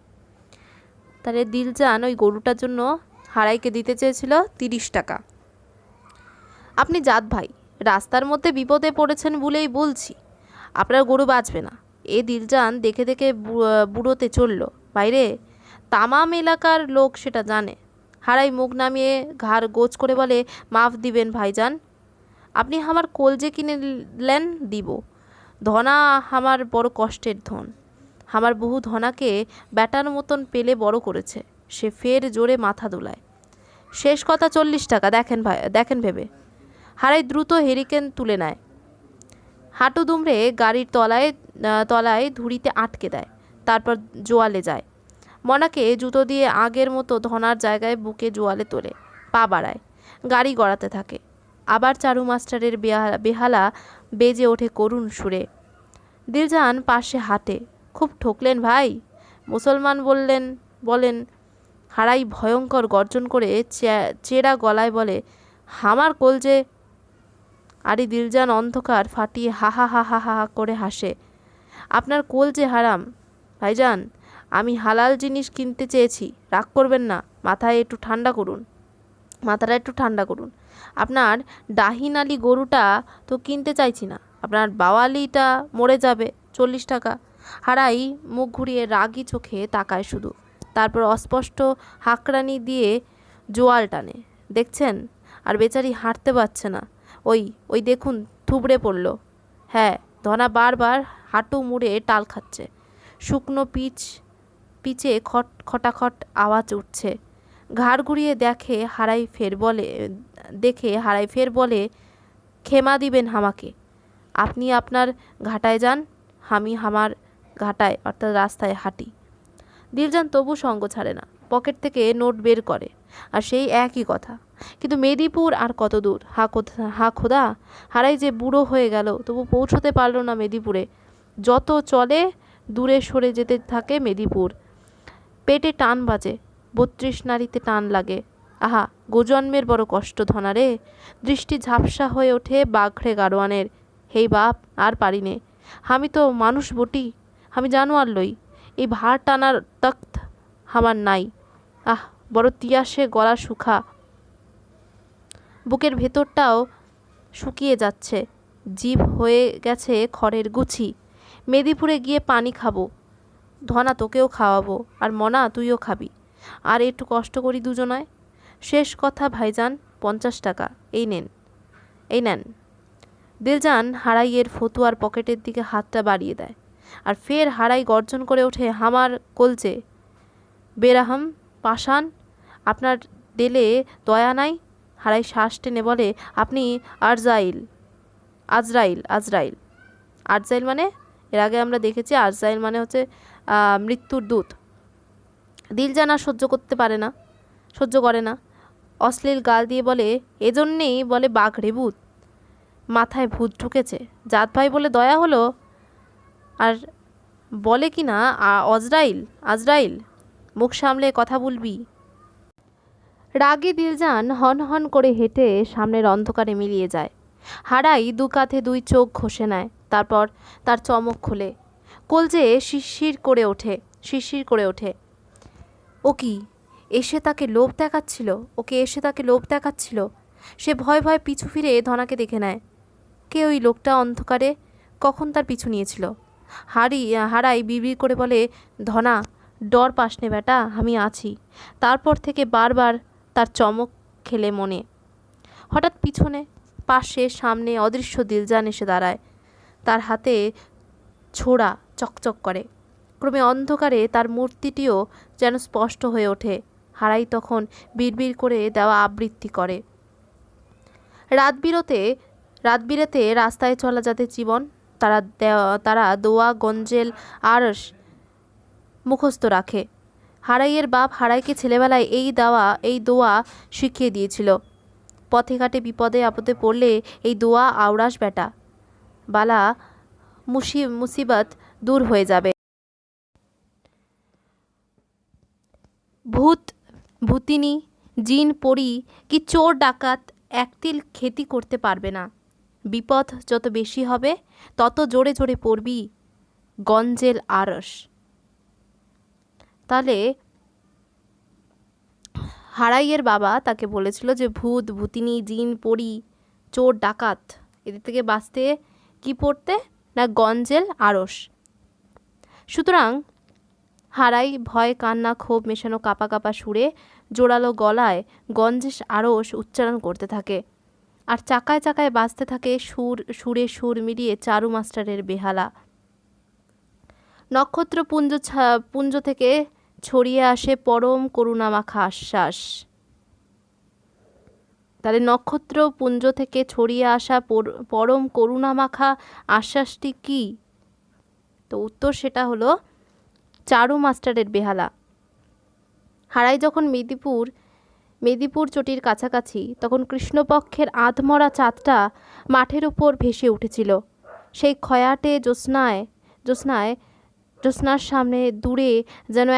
তাহলে দিলজান ওই গরুটার জন্য হারাইকে দিতে চেয়েছিল 30 টাকা। আপনি জাত ভাই, রাস্তার মধ্যে বিপদে পড়েছেন বলেই বলছি, আপনার গরু বাঁচবে না। এ দিলজান দেখে দেখে বুড়োতে চলল বাইরে, তামাম এলাকার লোক সেটা জানে। হারাই মুখ নামিয়ে ঘাড় গোছ করে বলে, মাফ দিবেন ভাইজান, আপনি আমার কলজে কিনেলেন, দিব। ধনা আমার বড় কষ্টের ধন। আমার বহু ধনাকে ব্যাটার মতন পেলে বড় করেছে। সে ফের জোরে মাথা দুলায়। শেষ কথা 40 টাকা, দেখেন ভেবে। হারাই দ্রুত হেরিকেন তুলে নেয়, হাঁটু দুমড়ে গাড়ির তলায় ধুড়িতে আটকে দেয়। তারপর জোয়ালে যায়। মনাকে জুতো দিয়ে আগের মতো ধনার জায়গায় বুকে জোয়ালে তোলে, পা বাড়ায়, গাড়ি গড়াতে থাকে। আবার চারু মাস্টারের বেহালা বেজে ওঠে করুণ সুরে। দিলজান পাশে হাঁটে, খুব ঠকলেন ভাই, মুসলমান বলেন। হারাই ভয়ঙ্কর গর্জন করে চেরা গলায় বলে, হামার কলজে। আরে দিলজান অন্ধকার ফাটিয়ে হা হা হা হা হা করে হাসে। আপনার কলজে হারাম ভাইজান, আমি হালাল জিনিস কিনতে চেয়েছি, রাগ করবেন না। মাথাটা একটু ঠান্ডা করুন। আপনার ডাহিন আলি গরুটা তো কিনতে চাইছি না, আপনার বাওয়ালিটা মরে যাবে। 40 টাকা। হারাই মুখ ঘুরিয়ে রাগি চোখে তাকায় শুধু, তারপর অস্পষ্ট হাঁকড়ানি দিয়ে জোয়াল টানে। দেখছেন, আর বেচারি হাঁটতে পারছে না। ওই দেখুন, থুবড়ে পড়ল। হ্যাঁ, ধনা বারবার হাঁটু মুড়ে টাল খাচ্ছে। শুকনো পিচে খটাখট আওয়াজ উঠছে। ঘাড় ঘুরিয়ে দেখে হারাই ফের বলে, ক্ষমা দিবেন আমাকে, আপনি আপনার ঘাটায় যান, আমি আমার ঘাটায় অর্থাৎ রাস্তায় হাঁটি। দিলজান তবু সঙ্গ ছাড়ে না, পকেট থেকে নোট বের করে, আর সেই একই কথা। কিন্তু মেদিনীপুর আর কত দূর? হা খোদা, হারাই যে বুড়ো হয়ে গেল, তবু পৌঁছতে পারল না মেদিনীপুরে। যত চলে দূরে সরে যেতে থাকে মেদিনীপুর। পেটে টান বাজে, 32 নারীতে টান লাগে। আহা, গোজন্মের বড় কষ্ট ধনারে। দৃষ্টি ঝাপসা হয়ে ওঠে বাঘড়ে গাড়োয়ানের। হেই বাপ, আর পারিনে, আমি তো মানুষ বটি, আমি জানোয়ার লই। এই ভার টানার তখ্ত আমার নাই। আহ, বড় তিয়াসে গলা শুখা, বুকের ভেতরটাও শুকিয়ে যাচ্ছে, জিভ হয়ে গেছে খড়ের গুছি। মেদিনীপুরে গিয়ে পানি খাবো, ধনা তোকেও খাওয়াবো, আর মনা তুইও খাবি, আর একটু কষ্ট করি দুজনায়। শেষ কথা ভাইজান, 50 টাকা, এই নেন। দিলজান হারাইয়ের ফতুয়ার পকেটের দিকে হাতটা বাড়িয়ে দেয়, আর ফের হারাই গর্জন করে ওঠে, হামার কলজে বেরাহাম পাষাণ, আপনার দেলে দয়া নাই। হারাই শ্বাস টেনে বলে, আপনি আজরাইল। আজরাইল মানে, এর আগে আমরা দেখেছি আজরাইল মানে হচ্ছে মৃত্যুর দূত। দিলজান আর সহ্য করে না, অশ্লীল গাল দিয়ে বলে, এজন্যেই বলে বাঘরে ভূত, মাথায় ভূত ঢুকেছে, জাত ভাই বলে দয়া হলো, আর বলে কি না আজরাইল, মুখ সামলে কথা বলবি। রাগে দিলজান হন হন করে হেঁটে সামনের অন্ধকারে মিলিয়ে যায়। হারাই দু কাঁধে দুই চোখ ঘষে নেয়, তারপর তার চমক খোলে, কলজে শিরশির করে ওঠে। ও কি এসে তাকে লোভ দেখাচ্ছিল? সে ভয় ভয় পিছু ফিরে ধনাকে দেখে নেয়। কে ওই লোকটা অন্ধকারে, কখন তার পিছু নিয়েছিল? হারাই বিড়বিড় করে বলে, ধনা, ডর পাস নে বেটা, আমি আছি। তারপর থেকে বারবার তার চমক খেলে মনে। হঠাৎ পিছনে, পাশে, সামনে অদৃশ্য দিলজান এসে দাঁড়ায়। তার হাতে ছোড়া চকচক করে। ক্রমে অন্ধকারে তার মূর্তিটিও যেন স্পষ্ট হয়ে ওঠে। হারাই তখন বিড়বিড় করে দেওয়া আবৃত্তি করে। রাতবিরেতে রাস্তায় চলা যাদের জীবন, তারা দোয়া, গঞ্জেল, আরশ মুখস্থ রাখে। হারাইয়ের বাপ হারাইকে ছেলেবেলায় এই দোয়া শিখিয়ে দিয়েছিল। পথে ঘাটে বিপদে আপদে পড়লে এই দোয়া আওড়াস বেটা, বালা মুসিবত দূর হয়ে যাবে। ভূতিনী, জিন, পড়ি কি চোর ডাকাত একতিল ক্ষতি করতে পারবে না। বিপদ যত বেশি হবে তত জোরে জোরে পড়বি গঞ্জেল, আরশ। তাহলে হারাইয়ের বাবা তাকে বলেছিল যে ভূতিনী, জিন, পড়ি, চোর ডাকাত এদের থেকে বাঁচতে কি পড়তে না, গঞ্জেল, আরশ। সুতরাং হারাই ভয়, কান্না, ক্ষোভ মেশানো কাঁপা কাঁপা সুরে জোরালো গলায় গঞ্জেশ, আরশ উচ্চারণ করতে থাকে। আর চাকায় চাকায় বাজতে থাকে সুরে সুর মিলিয়ে চারু মাস্টারের বেহালা। নক্ষত্রপুঞ্জ থেকে ছড়িয়ে আসে পরম করুণামাখা আশ্বাস। তাহলে নক্ষত্রপুঞ্জ থেকে ছড়িয়ে আসা পরম করুণামাখা আশ্বাসটি কি? তো উত্তর সেটা হলো চারু মাস্টারের বেহালা। হারাই যখন মেদিপুর চটির কাছাকাছি, তখন কৃষ্ণপক্ষের আধমরা চাঁদটা মাঠের উপর ভেসে উঠেছিল। সেই খয়াটে জ্যোৎস্নার সামনে দূরে যেন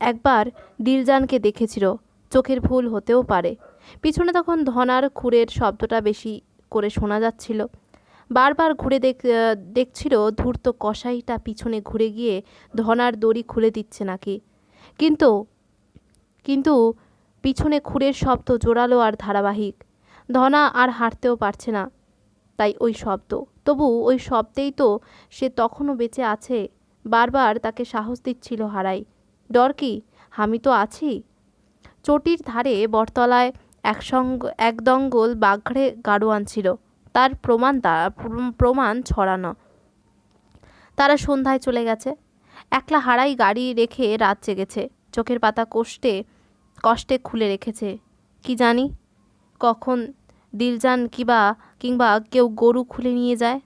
একবার দিলজানকে দেখেছিল। চোখের ভুল হতেও পারে। পিছনে তখন ধনার খুরের শব্দটা বেশি করে শোনা যাচ্ছিল। বারবার ঘুরে দেখছিল ধূর্ত কসাইটা পিছনে ঘুরে গিয়ে ধনার দড়ি খুলে দিচ্ছে নাকি। কিন্তু পিছনে খুরের শব্দ জোরালো আর ধারাবাহিক। ধনা আর হাঁটতেও পারছে না, তাই ওই শব্দ। তবু ওই শব্দেই তো সে তখনও বেঁচে আছে। বারবার তাকে সাহস দিচ্ছিল হারাই। ডর কি, আমি তো আছি। চটির ধারে বটতলায় একদঙ্গল বাঘড়ে গাড়োয়ান ছিল, তার প্রমাণ ছড়ানো। তারা সন্ধ্যায় চলে গেছে। একলা হারাই গাড়ি রেখে রাত জেগেছে। চোখের পাতা কষ্টে খুলে রেখেছে। কি জানি কখন দিলজান কিংবা কেউ গরু খুলে নিয়ে যায়।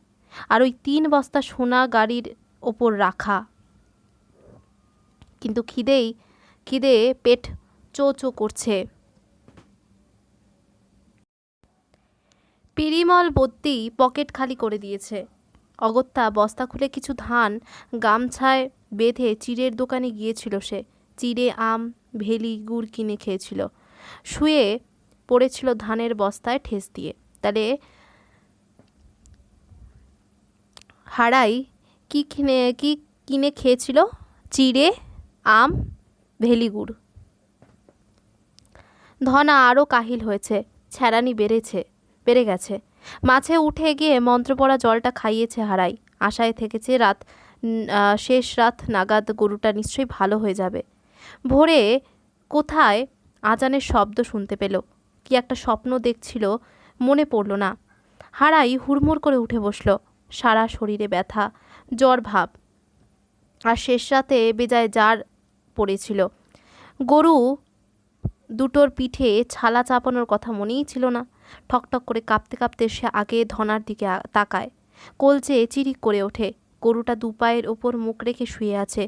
আর ওই 3 বস্তা সোনা গাড়ির ওপর রাখা। কিন্তু খিদে পেট চো চো করছে। পিরিমল বদ্যি পকেট খালি করে দিয়েছে। অগত্যা বস্তা খুলে কিছু ধান গামছায় বেঁধে চিড়ের দোকানে গিয়েছিল সে। চিড়ে, আম, ভেলি, গুড় কিনে খেয়েছিল। শুয়ে পড়েছিল ধানের বস্তায় ঠেস দিয়ে। তাহলে হারাই কি কিনে খেয়েছিল? চিড়ে, আম, ভেলি, গুড়। ধনা আরও কাহিল হয়েছে, ছ্যারানি বেড়ে গেছে। মাছে উঠে গিয়ে মন্ত্র পড়া জলটা খাইয়েছে হারাই। আশায় থেকেছে শেষ রাত নাগাদ গরুটা নিশ্চয়ই ভালো হয়ে যাবে। ভোরে কোথায় আজানের শব্দ শুনতে পেল। কি একটা স্বপ্ন দেখছিল, মনে পড়ল না। হারাই হুড়মুড় করে উঠে বসল। সারা শরীরে ব্যথা, জ্বর ভাব। আর শেষ রাতে বেজায় জার পড়েছিল। গরু দুটোর পিঠে ছালা চাপানোর কথা মনেই ছিল না। ঠকঠক করে কাঁপতে কাঁপতে সে আগে ধনার দিকে তাকায়। কলচে চিরিক করে ওঠে। গরুটা 2 পায়ের ওপর মুখ রেখে শুয়ে আছে।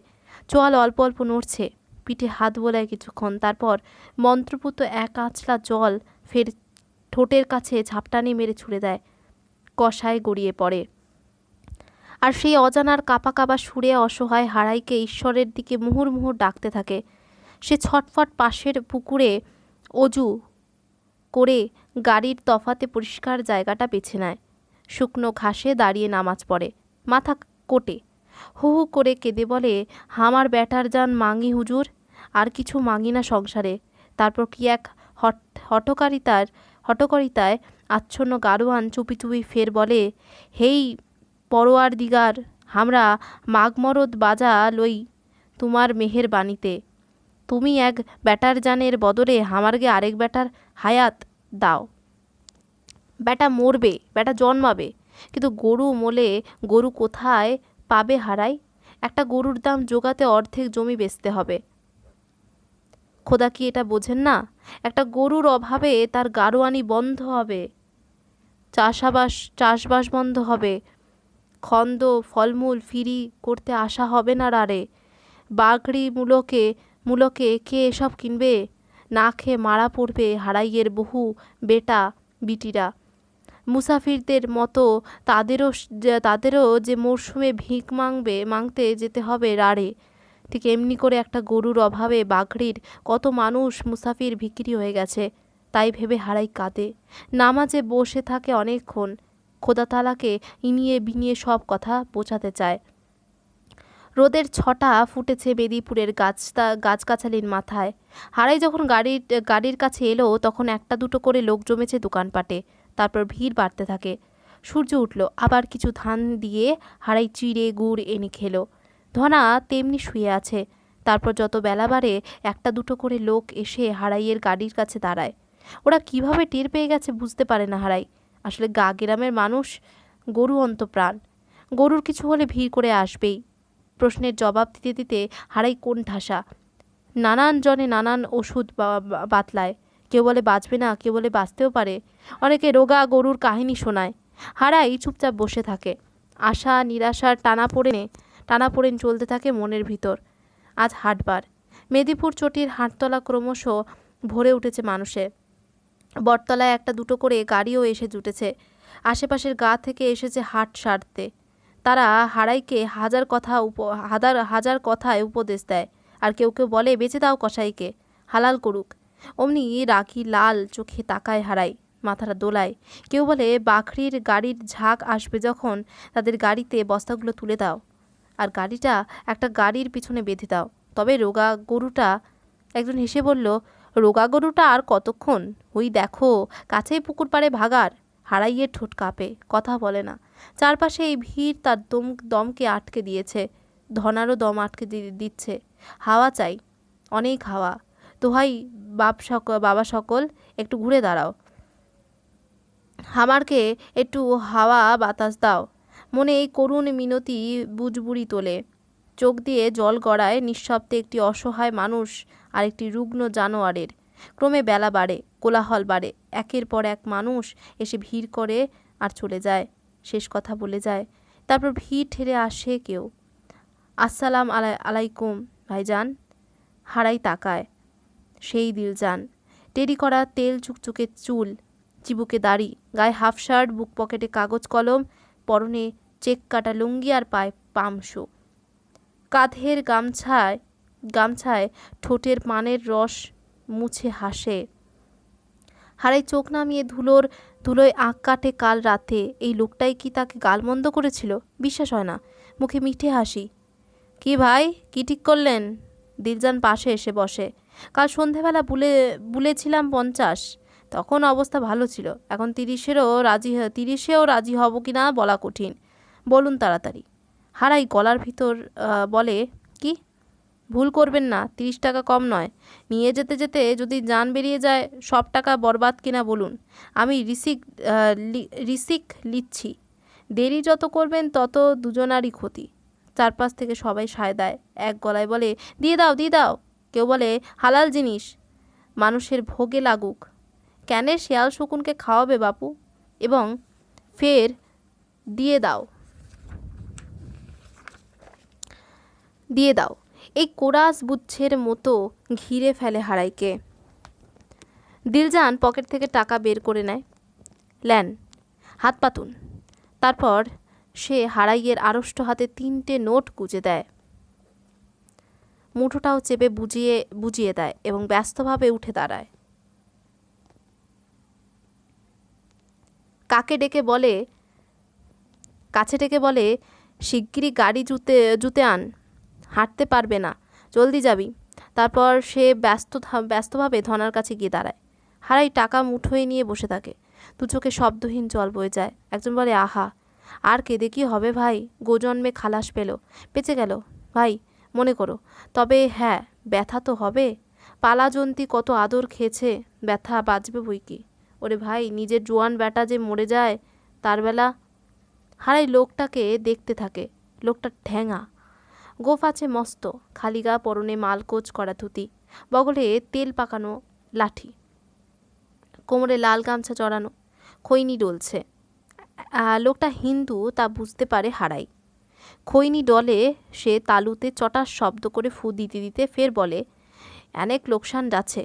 চোয়াল অল্প অল্প নড়ছে। পিঠে হাত বোলায় কিছুক্ষণ, তারপর মন্ত্রপুত এক আঁচলা জল ফের ঠোঁটের কাছে ঝাপটানি মেরে ছুড়ে দেয়। কষায় গড়িয়ে পড়ে। আর সেই অজানার কাপা কাপা সুরে অসহায় হারাইকে ঈশ্বরের দিকে মুহুর্মুহু ডাকতে থাকে। সে ছটফট পাশের পুকুরে অজু করে গাড়ির তফাতে পরিষ্কার জায়গাটা বেছে নেয়। শুকনো ঘাসে দাঁড়িয়ে নামাজ পড়ে, মাথা কোটে, হু হু করে কেঁদে বলে, আমার ব্যাটার যান মাঙি হুজুর, আর কিছু মাঙি না সংসারে। তারপর কি এক হটকারিতায় আচ্ছন্ন গাড়োয়ান চুপি চুপি ফের বলে, হেই পরোয়ার দিগার, আমরা মাগমরদ বাজা লই তোমার মেহের বাণীতে। তুমি এক ব্যাটার জানের বদলে হামারগে আরেক ব্যাটার হায়াত দাও। ব্যাটা মরবে, ব্যাটা জন্মাবে, কিন্তু গরু মোলে গরু কোথায় পাবে হারাই? একটা গরুর দাম জোগাতে অর্ধেক জমি বেচতে হবে। খোদা কি এটা বোঝেন না? একটা গরুর অভাবে তার গাড়োয়ানি বন্ধ হবে, চাষবাস বন্ধ হবে, খন্দ ফলমূল ফিরি করতে আসা হবে না রারে। বাগড়ি মূলকে কে এসব কিনবে? না খেয়ে মারা পড়বে হারাইয়ের বহু বেটা বিটিরা। মুসাফিরদের মতো তাদেরও যে মরশুমে ভিক মাংতে যেতে হবে রাড়ে। ঠিক এমনি করে একটা গরুর অভাবে বাগড়ির কত মানুষ মুসাফির ভিকিরি হয়ে গেছে। তাই ভেবে হারাই কাঁদে, নামাজে বসে থাকে অনেকক্ষণ। খোদাতালাকে ইনিয়ে বিনিয়ে সব কথা বোঝাতে চায়। রোদের ছটা ফুটেছে বেদিপুরের গাছগাছালির মাথায়। হারাই যখন গাড়ির কাছে এলো তখন একটা দুটো করে লোক জমেছে দোকানপাটে। তারপর ভিড় বাড়তে থাকে। সূর্য উঠল, আবার কিছু ধান দিয়ে হারাই চিড়ে গুড় এনে খেলো। ধনা তেমনি শুয়ে আছে। তারপর যত বেলা বাড়ে একটা দুটো করে লোক এসে হারাইয়ের গাড়ির কাছে দাঁড়ায়। ওরা কিভাবে টের পেয়ে গেছে বুঝতে পারে না হারাই। আসলে গ্রামের মানুষ গরু অন্তপ্রাণ, গরুর কিছু হলে ভিড় করে আসবেই। প্রশ্নের জবাব দিতে দিতে হারাই কোন ঠাসা। নানান জনে নানান ওষুধ বাতলায়। কেউ বলে বাঁচবে না, কেউ বলে বাঁচতেও পারে। অনেকে রোগা গরুর কাহিনী শোনায়। হারাই চুপচাপ বসে থাকে। আশা নিরাশার টানাপোড়েন চলতে থাকে মনের ভিতর। আজ হাটবার। মেদিনীপুর চটির হাটতলা ক্রমশ ভরে উঠেছে মানুষে। বটতলায় একটা দুটো করে গাড়িও এসে জুটেছে। আশেপাশের গা থেকে এসেছে হাট সারতে। তারা হারাইকে হাজার কথায় উপদেশ দেয়। আর কেউ কেউ বলে, বেঁচে দাও কসাইকে, হালাল করুক। অমনি রাগি লাল চোখে তাকায় হারাই, মাথাটা দোলায়। কেউ বলে, বাখরির গাড়ির ঝাঁক আসবে যখন তাদের গাড়িতে বস্তাগুলো তুলে দাও, আর গাড়িটা একটা গাড়ির পিছনে বেঁধে দাও। তবে রোগা গরুটা, একজন হেসে বলল, রোগা গরুটা আর কতক্ষণ? ওই দেখো কাছেই পুকুর পাড়ে ভাগার। হারাইয়ের ঠোঁট কাঁপে, কথা বলে না। চারপাশে এই ভিড় তার দমকে আটকে দিয়েছে। ধনারও দম আটকে দিচ্ছে। হাওয়া চাই, অনেক হাওয়া। দোহাই বাবা সকল, একটু ঘুরে দাঁড়াও, হামারকে একটু হাওয়া বাতাস দাও। মনে এই করুণ মিনতি বুজবুড়ি তোলে। চোখ দিয়ে জল গড়ায় নিঃশব্দে একটি অসহায় মানুষ আর একটি রুগ্ন জানোয়ারের। ক্রমে বেলা বাড়ে, কোলাহল বাড়ে। একের পর এক মানুষ এসে ভিড় করে আর চলে যায়, শেষ কথা বলে যায়। তারপর ভিড় ঠেলে আসে কেউ, আসসালাম আলাইকুম ভাইজান। হারাই তাকায়, সেই দিলজান। টেরি করা তেল চুকচুকে চুল, চিবুকে দাড়ি, গায়ে হাফ শার্ট, বুক পকেটে কাগজ কলম, পরনে চেক কাটা লুঙ্গি আর পায়ে পামশু। কাঁধের গামছায় ঠোঁটের পানের রস মুছে হাসে। হারাই চোখ নামিয়ে ধুলোয় আঁক কাটে কাল রাতে। এই লোকটাই কি তাকে গালমন্দ করেছিল? বিশ্বাস হয় না। মুখে মিঠে হাসি। কি ভাই, কি ঠিক করলেন? দিলজান পাশে এসে বসে। কাল সন্ধেবেলা বুলেছিলাম 50, তখন অবস্থা ভালো ছিল। এখন 30-এও রাজি হব কি না বলা কঠিন। বলুন তাড়াতাড়ি। হারাই গলার ভিতর বলে, কি ভুল করবেন না, 30 টাকা কম নয়। নিয়ে যেতে যেতে যদি জান বেরিয়ে যায়, সব টাকা বরবাদ কিনা বলুন। আমি রিসিক লিচ্ছি। দেরি যত করবেন তত দুজনারই ক্ষতি। চারপাশ থেকে সবাই সায় দেয়, এক গলায় বলে, দিয়ে দাও দিয়ে দাও। কেউ বলে, হালাল জিনিস, মানুষের ভোগে লাগুক। ক্যানে শেয়াল শকুনকে খাওয়াবে বাপু? এবং ফের দিয়ে দাও। এই কোরাস বুচ্ছের মতো ঘিরে ফেলে হারাইকে। দিলজান পকেট থেকে টাকা বের করে নেয়। লেন, হাত পাতুন। তারপর সে হারাইয়ের আড়ষ্ট হাতে 3টে নোট গুঁজে দেয়। মুঠোটাও চেপে বুঝিয়ে দেয় এবং ব্যস্তভাবে উঠে দাঁড়ায়। কাছে ডেকে বলে, শিগগিরই গাড়ি জুতে আন, হাঁটতে পারবে না, জলদি যাবি। তারপর সে ব্যস্তভাবে ধনার কাছে গিয়ে দাঁড়ায়। হারাই টাকা মুঠোয় নিয়ে বসে থাকে। দু চোখে শব্দহীন জল বয়ে যায়। একজন বলে, আহা, আর কেঁদে কি হবে ভাই, গোজন্মে খালাস বেঁচে গেল ভাই, মনে করো। তবে হ্যাঁ, ব্যথা তো হবে। পালাজন্তি কত আদর খেয়েছে, ব্যথা বাঁচবে বই কি। ওরে ভাই, নিজের জোয়ান বেটা যে মরে যায় তার বেলা। হারাই লোকটাকে দেখতে থাকে। লোকটা ঠ্যাঙা, গোফ আছে মস্ত, খালি গা, পরনে মালকোচ করা ধুতি, বগলে তেল পাকানো লাঠি, কোমরে লাল গামছা চড়ানো, খৈনি ডলছে। লোকটা হিন্দু তা বুঝতে পারে হারাই। খৈনি ডলে সে তালুতে চটার শব্দ করে ফু দিতে দিতে ফের বলে, অনেক লোকসান যাচ্ছে,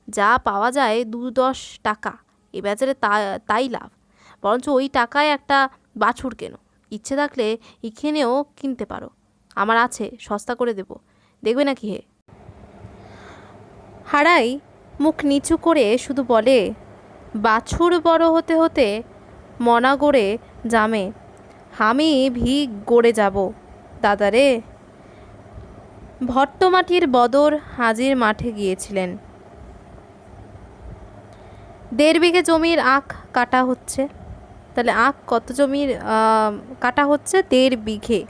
যা পাওয়া যায় 2-10 টাকা, এ বাজারে তাই লাভ। বরঞ্চ ওই টাকায় একটা বাছুর কেনো, ইচ্ছে থাকলে এখানেও কিনতে পারো, আমার আছে, সস্তা করে দেব, দেখবে নাকি হে। হারাই মুখ নিচু করে শুধু বলে, বাছুর বড় হতে হতে মনা গড়ে জামে, আমি গড়ে যাব দাদারে। ভট্টমাটির বদর হাজির মাঠে গিয়েছিলেন। 1.5 বিঘে জমির আখ কাটা হচ্ছে। তাহলে আখ কত জমির কাটা হচ্ছে? 1.5 বিঘে।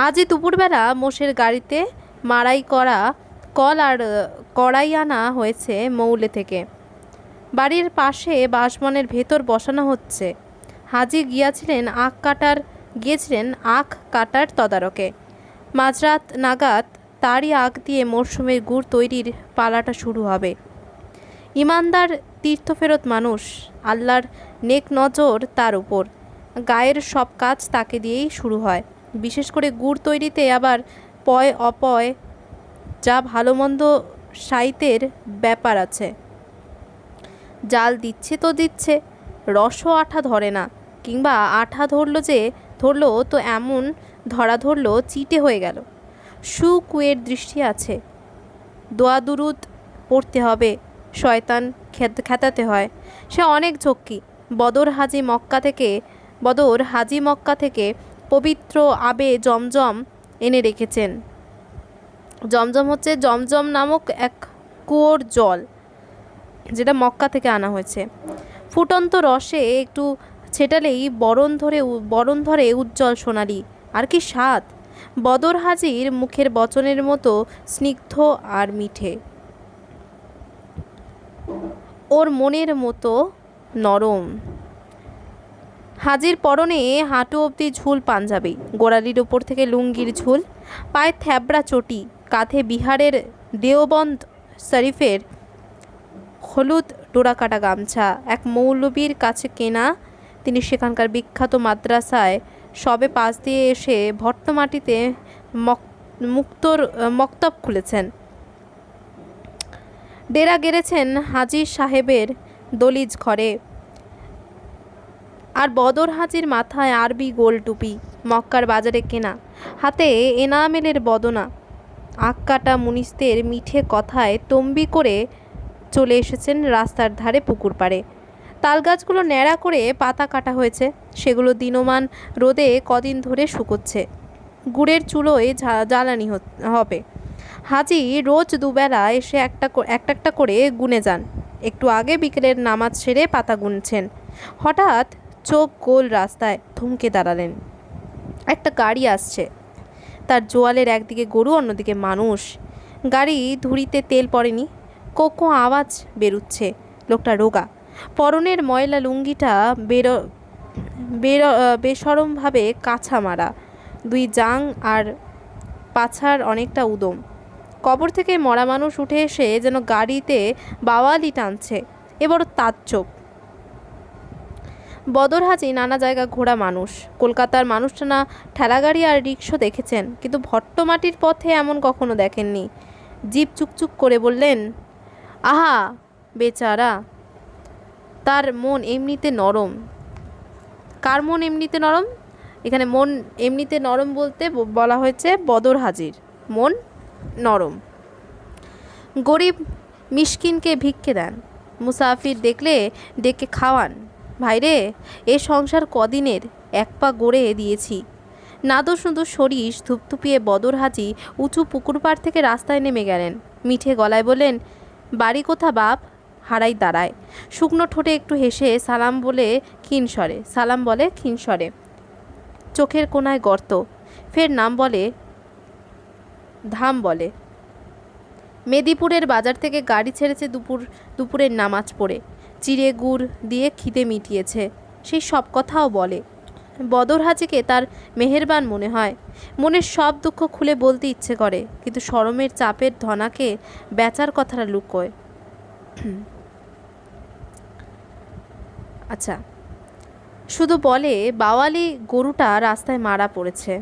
আজই দুপুরবেলা মোষের গাড়িতে মাড়াই করা কল আর কড়াই আনা হয়েছে মৌলে থেকে। বাড়ির পাশে বাঁশবনের ভেতর বসানো হচ্ছে। হাজি গিয়েছিলেন আখ কাটার তদারকে। মাঝরাত নাগাদ তারই আগ দিয়ে মরশুমের গুড় তৈরির পালাটা শুরু হবে। ইমানদার তীর্থফেরত মানুষ, আল্লাহর নেক নজর তার উপর। গায়ের সব কাজ তাকে দিয়েই শুরু হয়। বিশেষ করে গুড় তৈরিতে আবার পয় অপয় যা ভালো মন্দ সাইতের ব্যাপার আছে। জাল দিচ্ছে তো দিচ্ছে, রসও আঠা ধরে না, কিংবা আঠা ধরলো তো এমন ধরলো চিটে হয়ে গেল। সুকুয়ের দৃষ্টি আছে। দোয়া দুরুদ পড়তে হবে, শয়তান খেতাতে হয়। সে অনেক ঝক্কি। বদর হাজি মক্কা থেকে পবিত্র আবে জমজম এনে রেখেছেন। জমজম হচ্ছে জমজম নামক এক কুয়োর জল, যেটা মক্কা থেকে আনা হয়েছে। ফুটন্ত রসে একটু ছেটালেই বরণ ধরে উজ্জ্বল সোনালি। আর কি স্বাদ! বদর হাজির মুখের বচনের মতো স্নিগ্ধ আর মিঠে, ওর মনের মতো নরম। হাজির পরনে হাঁটু অবধি ঝুল পাঞ্জাবি, গোড়ালির ওপর থেকে লুঙ্গির ঝুল, পায়ে থ্যাবড়া চটি, কাঁধে বিহারের দেওবন্দ শরীফের হলুদ ডোরাকাটা গামছা। এক মৌলবীর কাছে কেনা, তিনি সেখানকার বিখ্যাত মাদ্রাসায় সবে পাশ দিয়ে এসে ভট্টমাটিতে মক্তব খুলেছেন। ডেরা গেড়েছেন হাজি সাহেবের দলিজ ঘরে। আর বদর হাজির মাথায় আরবি গোল টুপি, মক্কার বাজারে কেনা, হাতে এনামেলের বদনা। আখ কাটা মুনিসদের মিঠে কথায় তম্বি করে চলে এসেছেন রাস্তার ধারে পুকুর পাড়ে। তালগাছগুলো ন্যাড়া করে পাতা কাটা হয়েছে, সেগুলো দিনমান রোদে কদিন ধরে শুকোচ্ছে। গুড়ের চুলোয় জ্বালানি হবে। হাজি রোজ দুবেলা এসে একটা করে গুনে যান। একটু আগে বিকেলের নামাজ সেরে পাতা গুনছেন। হঠাৎ চোখ গোল রাস্তায় থমকে দাঁড়ালেন। একটা গাড়ি আসছে, তার জোয়ালের একদিকে গরু, অন্যদিকে মানুষ। গাড়ি ধুরিতে তেল পড়েনি, কোকো আওয়াজ বেরুচ্ছে। লোকটা রোগা, পরনের ময়লা লুঙ্গিটা বেসরমভাবে কাছা মারা, 2 জাং আর পাছার অনেকটা উদম। কবর থেকে মরা মানুষ উঠে এসে যেন গাড়িতে বাওয়ালি টানছে, এবার তাজ্জব। বদর হাজি নানা জায়গা ঘোরা মানুষ, কলকাতার মানুষটা ঠেলাগাড়ি আর রিক্সা দেখেছেন, কিন্তু ভট্টমাটির পথে এমন কখনো দেখেননি। জিভ চুকচুক করে বললেন, আহা বেচারা, তার মন এমনিতে নরম। কার মন এমনিতে নরম? এখানে মন এমনিতে নরম বলতে বলা হয়েছে বদর হাজির মন নরম। গরিব মিসকিনকে ভিক্ষে দেন, মুসাফির দেখলে ডেকে খাওয়ান। ভাইরে, এ সংসার কদিনের, এক পা গড়ে দিয়েছি। নাদোষ নুদোষ শরীর ধুপধুপিয়ে বদর হাজি উঁচু পুকুর পাড় থেকে রাস্তায় নেমে গেলেন। মিঠে গলায় বললেন, বাড়ি কোথা বাপ? হারাই দাঁড়ায়, শুকনো ঠোঁটে একটু হেসে সালাম বলে ক্ষীণস্বরে। চোখের কোনায় গর্ত, ফের নাম বলে, ধাম বলে। মেদিপুরের বাজার থেকে গাড়ি ছেড়েছে দুপুরের নামাজ পড়ে, চিড়ে গুড় দিয়ে খিদে মিটিয়েছে, সেই সব কথাও বলে। বদর হাজিকে তার মেহেরবান মনে হয়। মনের সব দুঃখ খুলে বলতে ইচ্ছে করে, কিন্তু শরমের চাপের ধনাকে বেচার কথাটা লুকোয়। আচ্ছা, শুধু বলে বাওয়ালি গরুটা রাস্তায় মারা পড়েছে।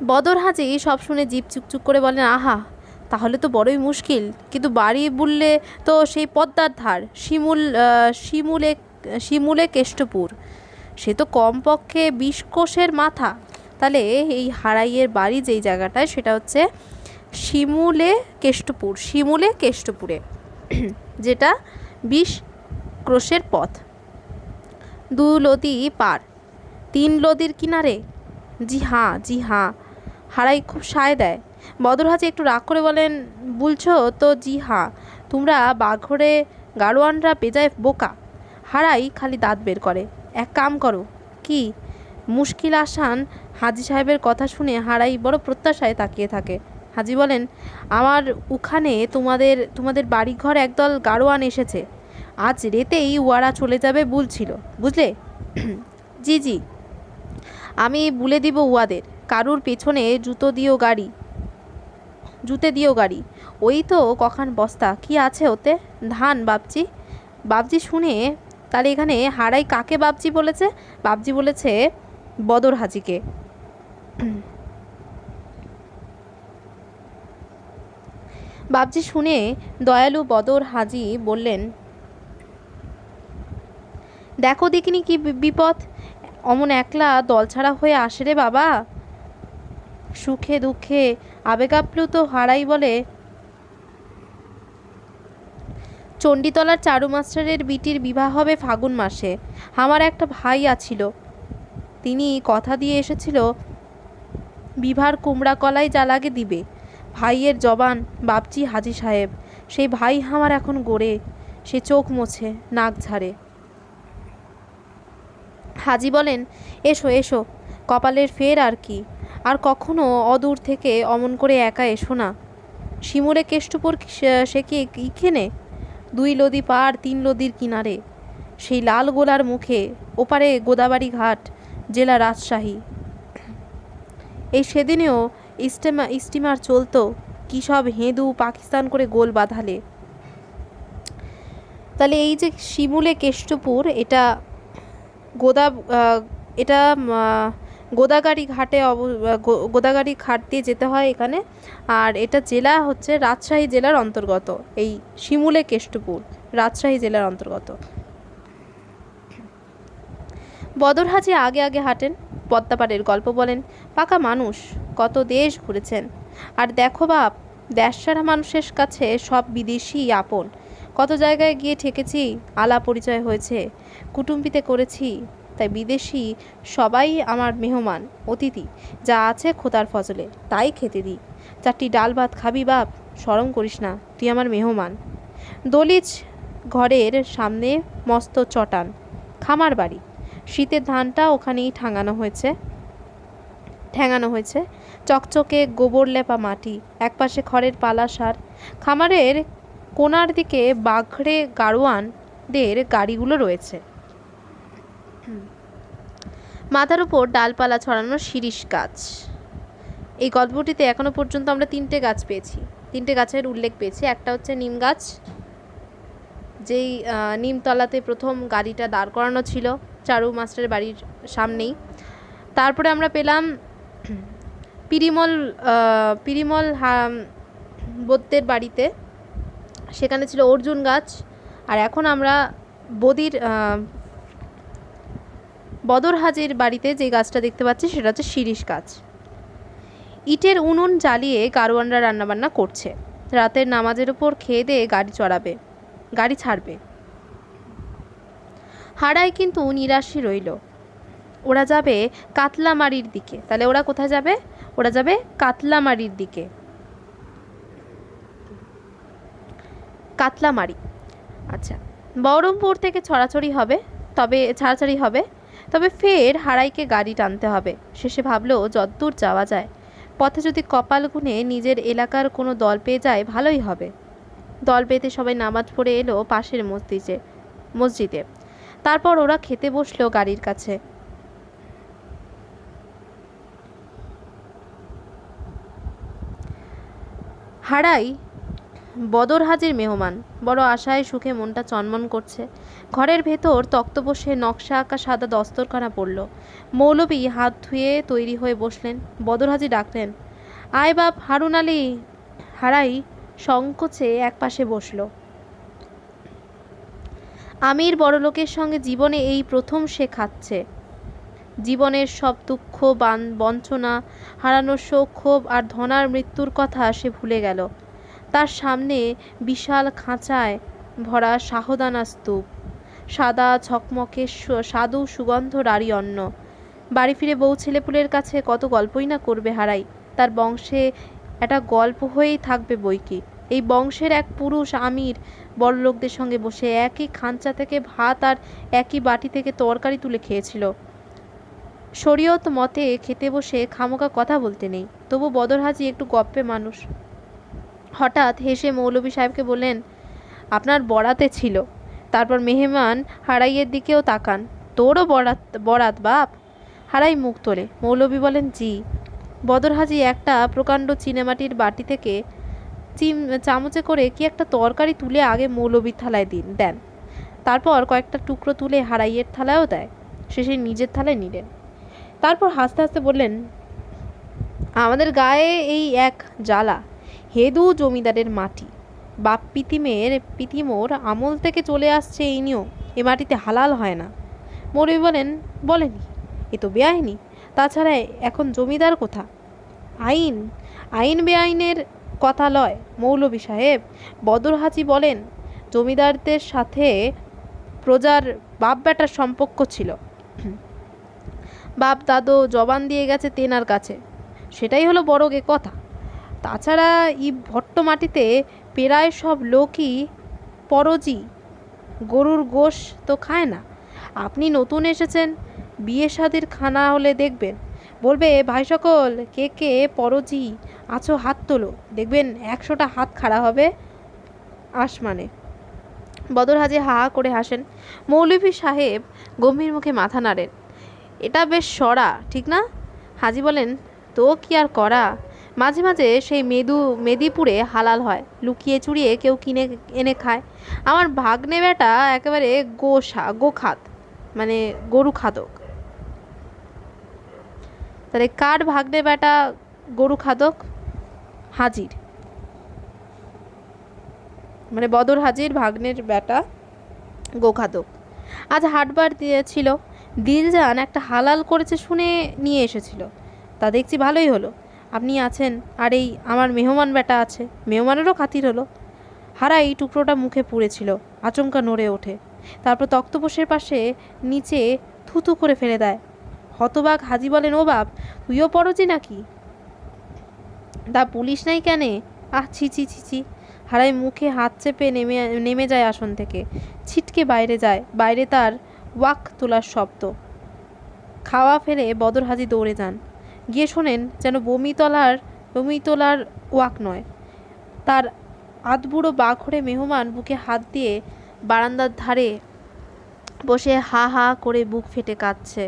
বদর হাজি সব শুনে জিভ চুকচুক করে বলেন, আহা, তাহলে তো বড়ই মুশকিল। কিন্তু বাড়ি বললে তো সেই পদ্মার ধার, শিমুলে কেষ্টপুর, সে তো কমপক্ষে 20 কোষের মাথা। তাহলে এই হারাইয়ের বাড়ি যেই জায়গাটায়, সেটা হচ্ছে শিমুলে কেষ্টপুরে, যেটা 20 ক্রোশের পথ। 2 নদী পার, 3 নদীর কিনারে। জি হ্যাঁ, হারাই খুব সায় দেয়। বদর হাজি একটু রাগ করে বলেন, বলছো তো জি হ্যাঁ, তোমরা বাঘরে গাড়োয়ানরা বেজায় বোকা। হারাই খালি দাঁত বের করে। এক কাম করো। কি? মুশকিল আসান হাজি সাহেবের কথা শুনে হারাই বড় প্রত্যাশায় তাকিয়ে থাকে। হাজি বলেন, আমার উখানে তোমাদের বাড়িঘর একদল গাড়োয়ান এসেছে, আজ রেতেই ওয়ারা চলে যাবে বলছিল, বুঝলে? জি, আমি বলে দিব উয়াদের, কারুর পেছনে জুতে দিও গাড়ি। ওই তো কখান বস্তা, কি আছে ওতে? ধান বাবজি শুনে। তাহলে এখানে হারাই কাকে বাবজি বলেছে? বাবজি বলেছে বদর হাজিকে। বাবজি শুনে দয়ালু বদর হাজি বললেন, দেখো দেখিনি কি বিপদ, অমন একলা দলছাড়া হয়ে আসে রে বাবা। সুখে দুঃখে আবেগাপ্লুত হারাই বলে, চণ্ডীতলার চারু মাস্টারের বিটির বিবাহ হবে ফাগুন মাসে। আমার একটা ভাই আছিল, তিনি কথা দিয়ে এসেছিল বিভার কুমড়া কলাই জ্বালাগে দিবে। ভাইয়ের জবান বাপজি হাজি সাহেব। সেই ভাই আমার এখন গড়ে, সে চোখ মোছে, নাক ঝাড়ে। হাজি বলেন, এসো, কপালের ফের আর কি। আর কখনো অদূর থেকে অমন করে একা এসো না। শিমুলে কেষ্টপুর সে কি ইখেনে? 2 নদী পার, 3 নদীর কিনারে, সেই লাল গোলার মুখে, ওপারে গোদাবাড়ি ঘাট, জেলা রাজশাহী। এই সেদিনেও স্টিমার চলতো, কী সব হেঁদু পাকিস্তান করে গোল বাঁধালে। তাহলে এই যে শিমুলে কেষ্টপুর, এটা গোদাগাড়ি ঘাট দিয়ে যেতে হয় এখানে। আর এটা জেলা হচ্ছে রাজশাহী জেলার অন্তর্গত। এই শিমুলে কেষ্টপুর রাজশাহী জেলার অন্তর্গত। বদর হাজি আগে হাঁটেন, পদ্মাপাড়ের গল্প বলেন, পাকা মানুষ, কত দেশ ঘুরেছেন। আর দেখো বাপ, দেশ ছাড়া মানুষের কাছে সব বিদেশি আপন। কত জায়গায় গিয়ে ঠেকেছি, আলা পরিচয় হয়েছে, কুটুম্বিতে করেছি, তাই বিদেশি সবাই আমার মেহমান অতিথি। যা আছে খোদার ফজলে তাই খেতে দিই। 4টি ডাল ভাত খাবি বাপ? শরম করিস না, তুই আমার মেহমান। দলিচ ঘরের সামনে মস্ত চটান, খামার বাড়ি। শীতের ধানটা ওখানেই ঠ্যাঙানো হয়েছে। চকচকে গোবর লেপা মাটি, একপাশে খড়ের পালা সার। খামারের কোনার দিকে বাঘড়ে গাড়োয়ানদের গাড়িগুলো রয়েছে। মাথার উপর ডালপালা ছড়ানো শিরীষ গাছ। এই গল্পটিতে এখনো পর্যন্ত আমরা 3টে গাছ পেয়েছি, 3টে গাছের উল্লেখ পেয়েছি। একটা হচ্ছে নিম গাছ, যেই নিমতলাতে প্রথম গাড়িটা দাঁড় করানো ছিল চারু মাস্টারের বাড়ির সামনেই। তারপরে আমরা পেলাম পিরিমল বদ্যের বাড়িতে, সেখানে ছিল অর্জুন গাছ। আর এখন আমরা বদর হাজির বাড়িতে যে গাছটা দেখতে পাচ্ছি সেটা হচ্ছে শিরীষ গাছ। ইটের উনুন জ্বালিয়ে গারোয়ানরা রান্নাবান্না করছে। রাতের নামাজের উপর খেয়ে দিয়ে গাড়ি ছাড়বে। হারাই কিন্তু নিরাশই রইল। ওরা যাবে কাতলামারির দিকে। তাহলে ওরা কোথায় যাবে? ওরা যাবে কাতলামারির দিকে। কাতলামারি, আচ্ছা। বহরমপুর থেকে ছাড়াছাড়ি হবে, তবে ফের হারাইকে গাড়ি টানতে হবে। শেষে ভাবলো যতদূর যাওয়া যায়, পথে যদি কপাল গুনে নিজের এলাকার কোনো দল পেয়ে যায় ভালোই হবে। দল পেতে সবাই নামাজ পড়ে এলো পাশের মসজিদে। তারপর ওরা খেতে বসলো গাড়ির কাছে। হারাই বদর হাজির মেহমান, বড় আশায় সুখে মনটা চনমন করছে। ঘরের ভেতর তক্তপোষে নকশা আঁকা সাদা দস্তরখানা পড়ল। মৌলবী হাত ধুয়ে তৈরি হয়ে বসলেন। বদর হাজি ডাকলেন, আয় বাপ হারুন আলী। হারাই সংকোচে একপাশে বসল। আমির বড়লোকের সঙ্গে জীবনে এই প্রথম সে খাচ্ছে। জীবনের সব দুঃখ, বঞ্চনা, হারানোর শোক, ক্ষোভ আর ধনার মৃত্যুর কথা সে ভুলে গেল। তার সামনে বিশাল খাঁচায় ভরা শাহদানা স্তূপ, সাদা ঝকমকে স্বাদু সুগন্ধ রাড়ি অন্ন। বাড়ি ফিরে বউ ছেলেপুলের কাছে কত গল্পই না করবে হারাই। তার বংশে একটা গল্প হয়েই থাকবে বইকি। এই বংশের এক পুরুষ আমির বড়লোকদের সঙ্গে বসে একই খাঁচা থেকে ভাত আর একই বাটি থেকে তরকারি তুলে খেয়েছিল। শরীয়ত মতে খেতে বসে খামোকা কথা বলতে নেই, তবু বদর হাজি একটু গপ্পে মানুষ। হঠাৎ হেসে মৌলভী সাহেবকে বললেন, আপনার বরাতে ছিল। তারপর মেহমান হারাইয়ের দিকেও তাকান, তোরও বরাত বাপ? হারাই মুখ তোলে। মৌলভী বলেন, জি। বদর হাজি একটা প্রকাণ্ড চীনেমাটির বাটি থেকে চামচে করে কি একটা তরকারি তুলে আগে মৌলভীর থালায় দেন, তারপর কয়েকটা টুকরো তুলে হারাইয়ের থালায়ও দেয়। শেষে নিজের থালায় নিলেন। তারপর হাসতে হাসতে বললেন, আমাদের গায়ে এই এক জ্বালা, হেদু জমিদারের মাটি। বাপ পিতিমোর আমল থেকে চলে আসছে এই নিয়ম। এ মাটিতে হালাল হয় না। মৌলভী বলেনি, এ তো বেআইনি। তাছাড়া এখন জমিদার কোথা? আইন বেআইনের কথা লয় মৌলভী সাহেব। বদর হাজি বলেন, জমিদারদের সাথে প্রজার বাপ বেটার সম্পর্ক ছিল। বাপ দাদু জবান দিয়ে গেছে তেনার কাছে, সেটাই হলো বড় কথা। তাছাড়া ভট্ট মাটিতে প্রায় সব লোকই পরজি, গরুর গোশ তো খায় না। আপনি নতুন এসেছেন, বিয়ে শাদির খানা হলে দেখবেন, বলবে, ভাই সকল কে কে পরজি আছো হাত তোলো, দেখবেন 100টা হাত খাড়া হবে আসমানে। বদর হাজি হা হা করে হাসেন। মৌলভী সাহেব গম্ভীর মুখে মাথা নাড়েন, এটা বেশ সরা, ঠিক না? হাজি বলেন, তো কি আর করা, মাঝে মাঝে সেই মেদিপুরে হালাল হয়, লুকিয়ে চুরিয়ে কেউ কিনে এনে খায়। আমার ভাগ্নে বেটা একেবারে গোখাত, মানে গরু খাদক। তাহলে কার ভাগ্নে বেটা গরু খাদক? হাজির, মানে বদর হাজির ভাগ্নের বেটা গোখাদক। আজ হাটবার দিয়েছিল, দিলজান একটা হালাল করেছে শুনে নিয়ে এসেছিল। তা দেখছি ভালোই হলো, আপনি আছেন আর এই আমার মেহমান বেটা আছে, মেহমানেরও খাতির হলো। হারাই টুকরোটা মুখে পুড়েছিল, আচমকা নড়ে ওঠে। তারপর তক্তপোষের পাশে নিচে থুথু করে ফেলে দেয়। হতবাক হাজি বলেন, ও বাপ, তুইও পরজি নাকি? তা পুলিশ নাই কেনে? আহ, ছি ছি ছি ছি। হারাই মুখে হাত চেপে নেমে যায় আসন থেকে, ছিটকে বাইরে তার ওয়াক তোলার শব্দ। খাওয়া ফেলে বদর হাজি দৌড়ে যান, গিয়ে শোনেন যেন বমি তোলার ওয়াক নয়, তার আধবুড়ো বাঘরে মেহমান বুকে হাত দিয়ে বারান্দার ধারে বসে হা হা করে বুক ফেটে কাঁদছে।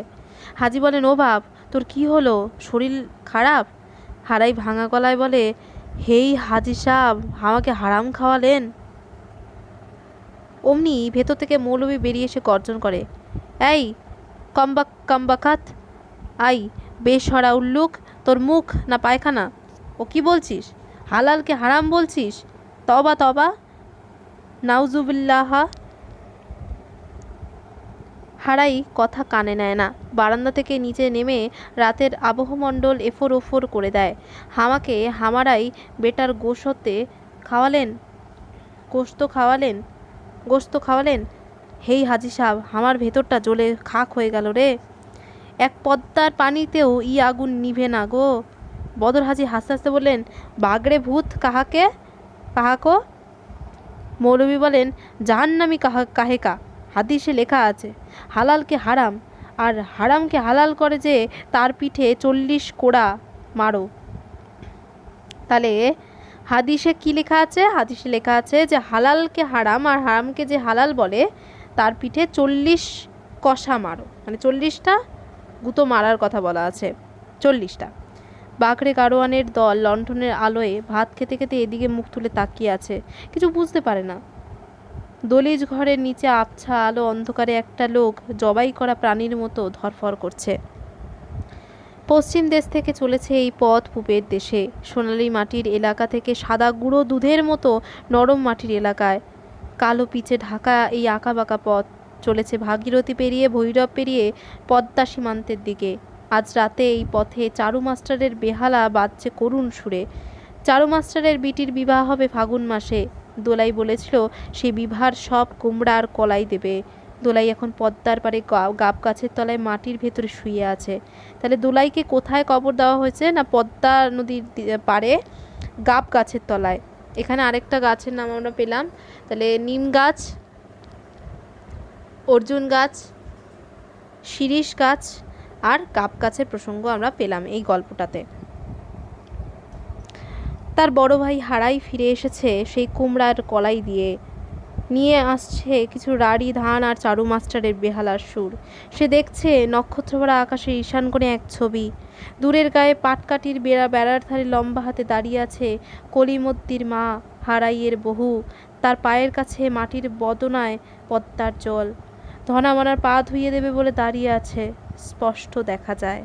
হাজি বলেন, ও বাপ, তোর কি হলো, শরীর খারাপ? হারাই ভাঙা গলায় বলে, হেই হাজি সাহেব, আমাকে হারাম খাওয়ালেন। অমনি ভেতর থেকে মৌলভী বেরিয়ে এসে গর্জন করে, এই কম্বাকাত, আই বেসরা উল্লুক, তোর মুখ না পায়খানা? ও কি বলছিস? হালালকে হারাম বলছিস? তবা তবা, নাউজুবিল্লাহ। হারাই কথা কানে নেয় না। বারান্দা থেকে নিচে নেমে রাতের আবহমণ্ডল এফোর ওফোর করে দেয়। হামাকে হামারাই বেটার গোস্ত খাওয়ালেন। হেই হাজি সাহেব, আমার ভেতরটা জ্বলে খাক হয়ে গেল রে। এক পদ্মার পানিতেও আগুন নিভে না গো। বদর হাজি হাসতে হাসতে বললেন, বাগড়ে ভূত কাহাকো? মৌলভী বলেন, জাহান্নামি কাহেকা। হাদিসে লেখা আছে, হালালকে হারাম আর হারামকে হালাল করে যে তার পিঠে 40 কোড়া মারো। তাহলে হাদিসে কি লেখা আছে? হাদিসে লেখা আছে যে হালালকে হারাম আর হারামকে যে হালাল বলে তার পিঠে 40 কষা মারো, মানে 40টা গুঁতো মারার কথা বলা আছে। 40টা। বাঘড়ে গাড়োয়ানের দল লণ্ঠনের আলোয় ভাত খেতে খেতে এদিকে মুখ তুলে তাকিয়ে আছে, কিছু বুঝতে পারে না। দলিজ ঘরের নিচে আবছা আলো অন্ধকারে একটা লোক জবাই করা প্রাণীর মতো ধরফর করছে। পশ্চিম দেশ থেকে চলেছে এই পথ পূবের দেশে, সোনালি মাটির এলাকা থেকে সাদা গুঁড়ো দুধের মতো নরম মাটির এলাকায়। কালো পিচে ঢাকা এই আঁকাবাঁকা পথ চলেছে ভাগীরথী পেরিয়ে, ভৈরব পেরিয়ে পদ্মা সীমান্তের দিকে। আজ রাতে এই পথে চারু মাস্টারের বেহালা বাজছে করুণ সুরে। চারু মাস্টারের বিটির বিবাহ হবে ফাগুন মাসে। দোলাই বলেছিল সে বিবাহর সব কুমড়া আর কলাই দেবে। দোলাই এখন পদ্মার পাড়ে গাব গাছের তলায় মাটির ভেতরে শুয়ে আছে। তাহলে দোলাইকে কোথায় কবর দেওয়া হয়েছে? না পদ্মা নদীর পাড়ে গাব গাছের তলায়। এখানে আরেকটা গাছের নাম আমরা পেলাম, তাহলে নিম গাছ, অর্জুন গাছ, শিরীষ গাছ আর গাব গাছের প্রসঙ্গ আমরা পেলাম এই গল্পটাতে। তার বড় ভাই হারাই ফিরে এসেছে সেই কুমড়ার কলাই নিয়ে আসছে কিছু রাড়ি ধান আর চারু মাস্টারের বেহালার সুর। সে দেখছে নক্ষত্রভরা আকাশের ঈশান কোণে এক ছবি। দূরের গায়ে পাটকাঠির বেড়ার ধারে লম্বা হাতে দাঁড়িয়ে আছে কলিমদ্দির মা, হারাইয়ের বহু। তার পায়ের কাছে মাটির বদনায় পদ্মার জল। ধনামনার পা ধুইয়ে দেবে বলে দাঁড়িয়ে আছে, স্পষ্ট দেখা যায়।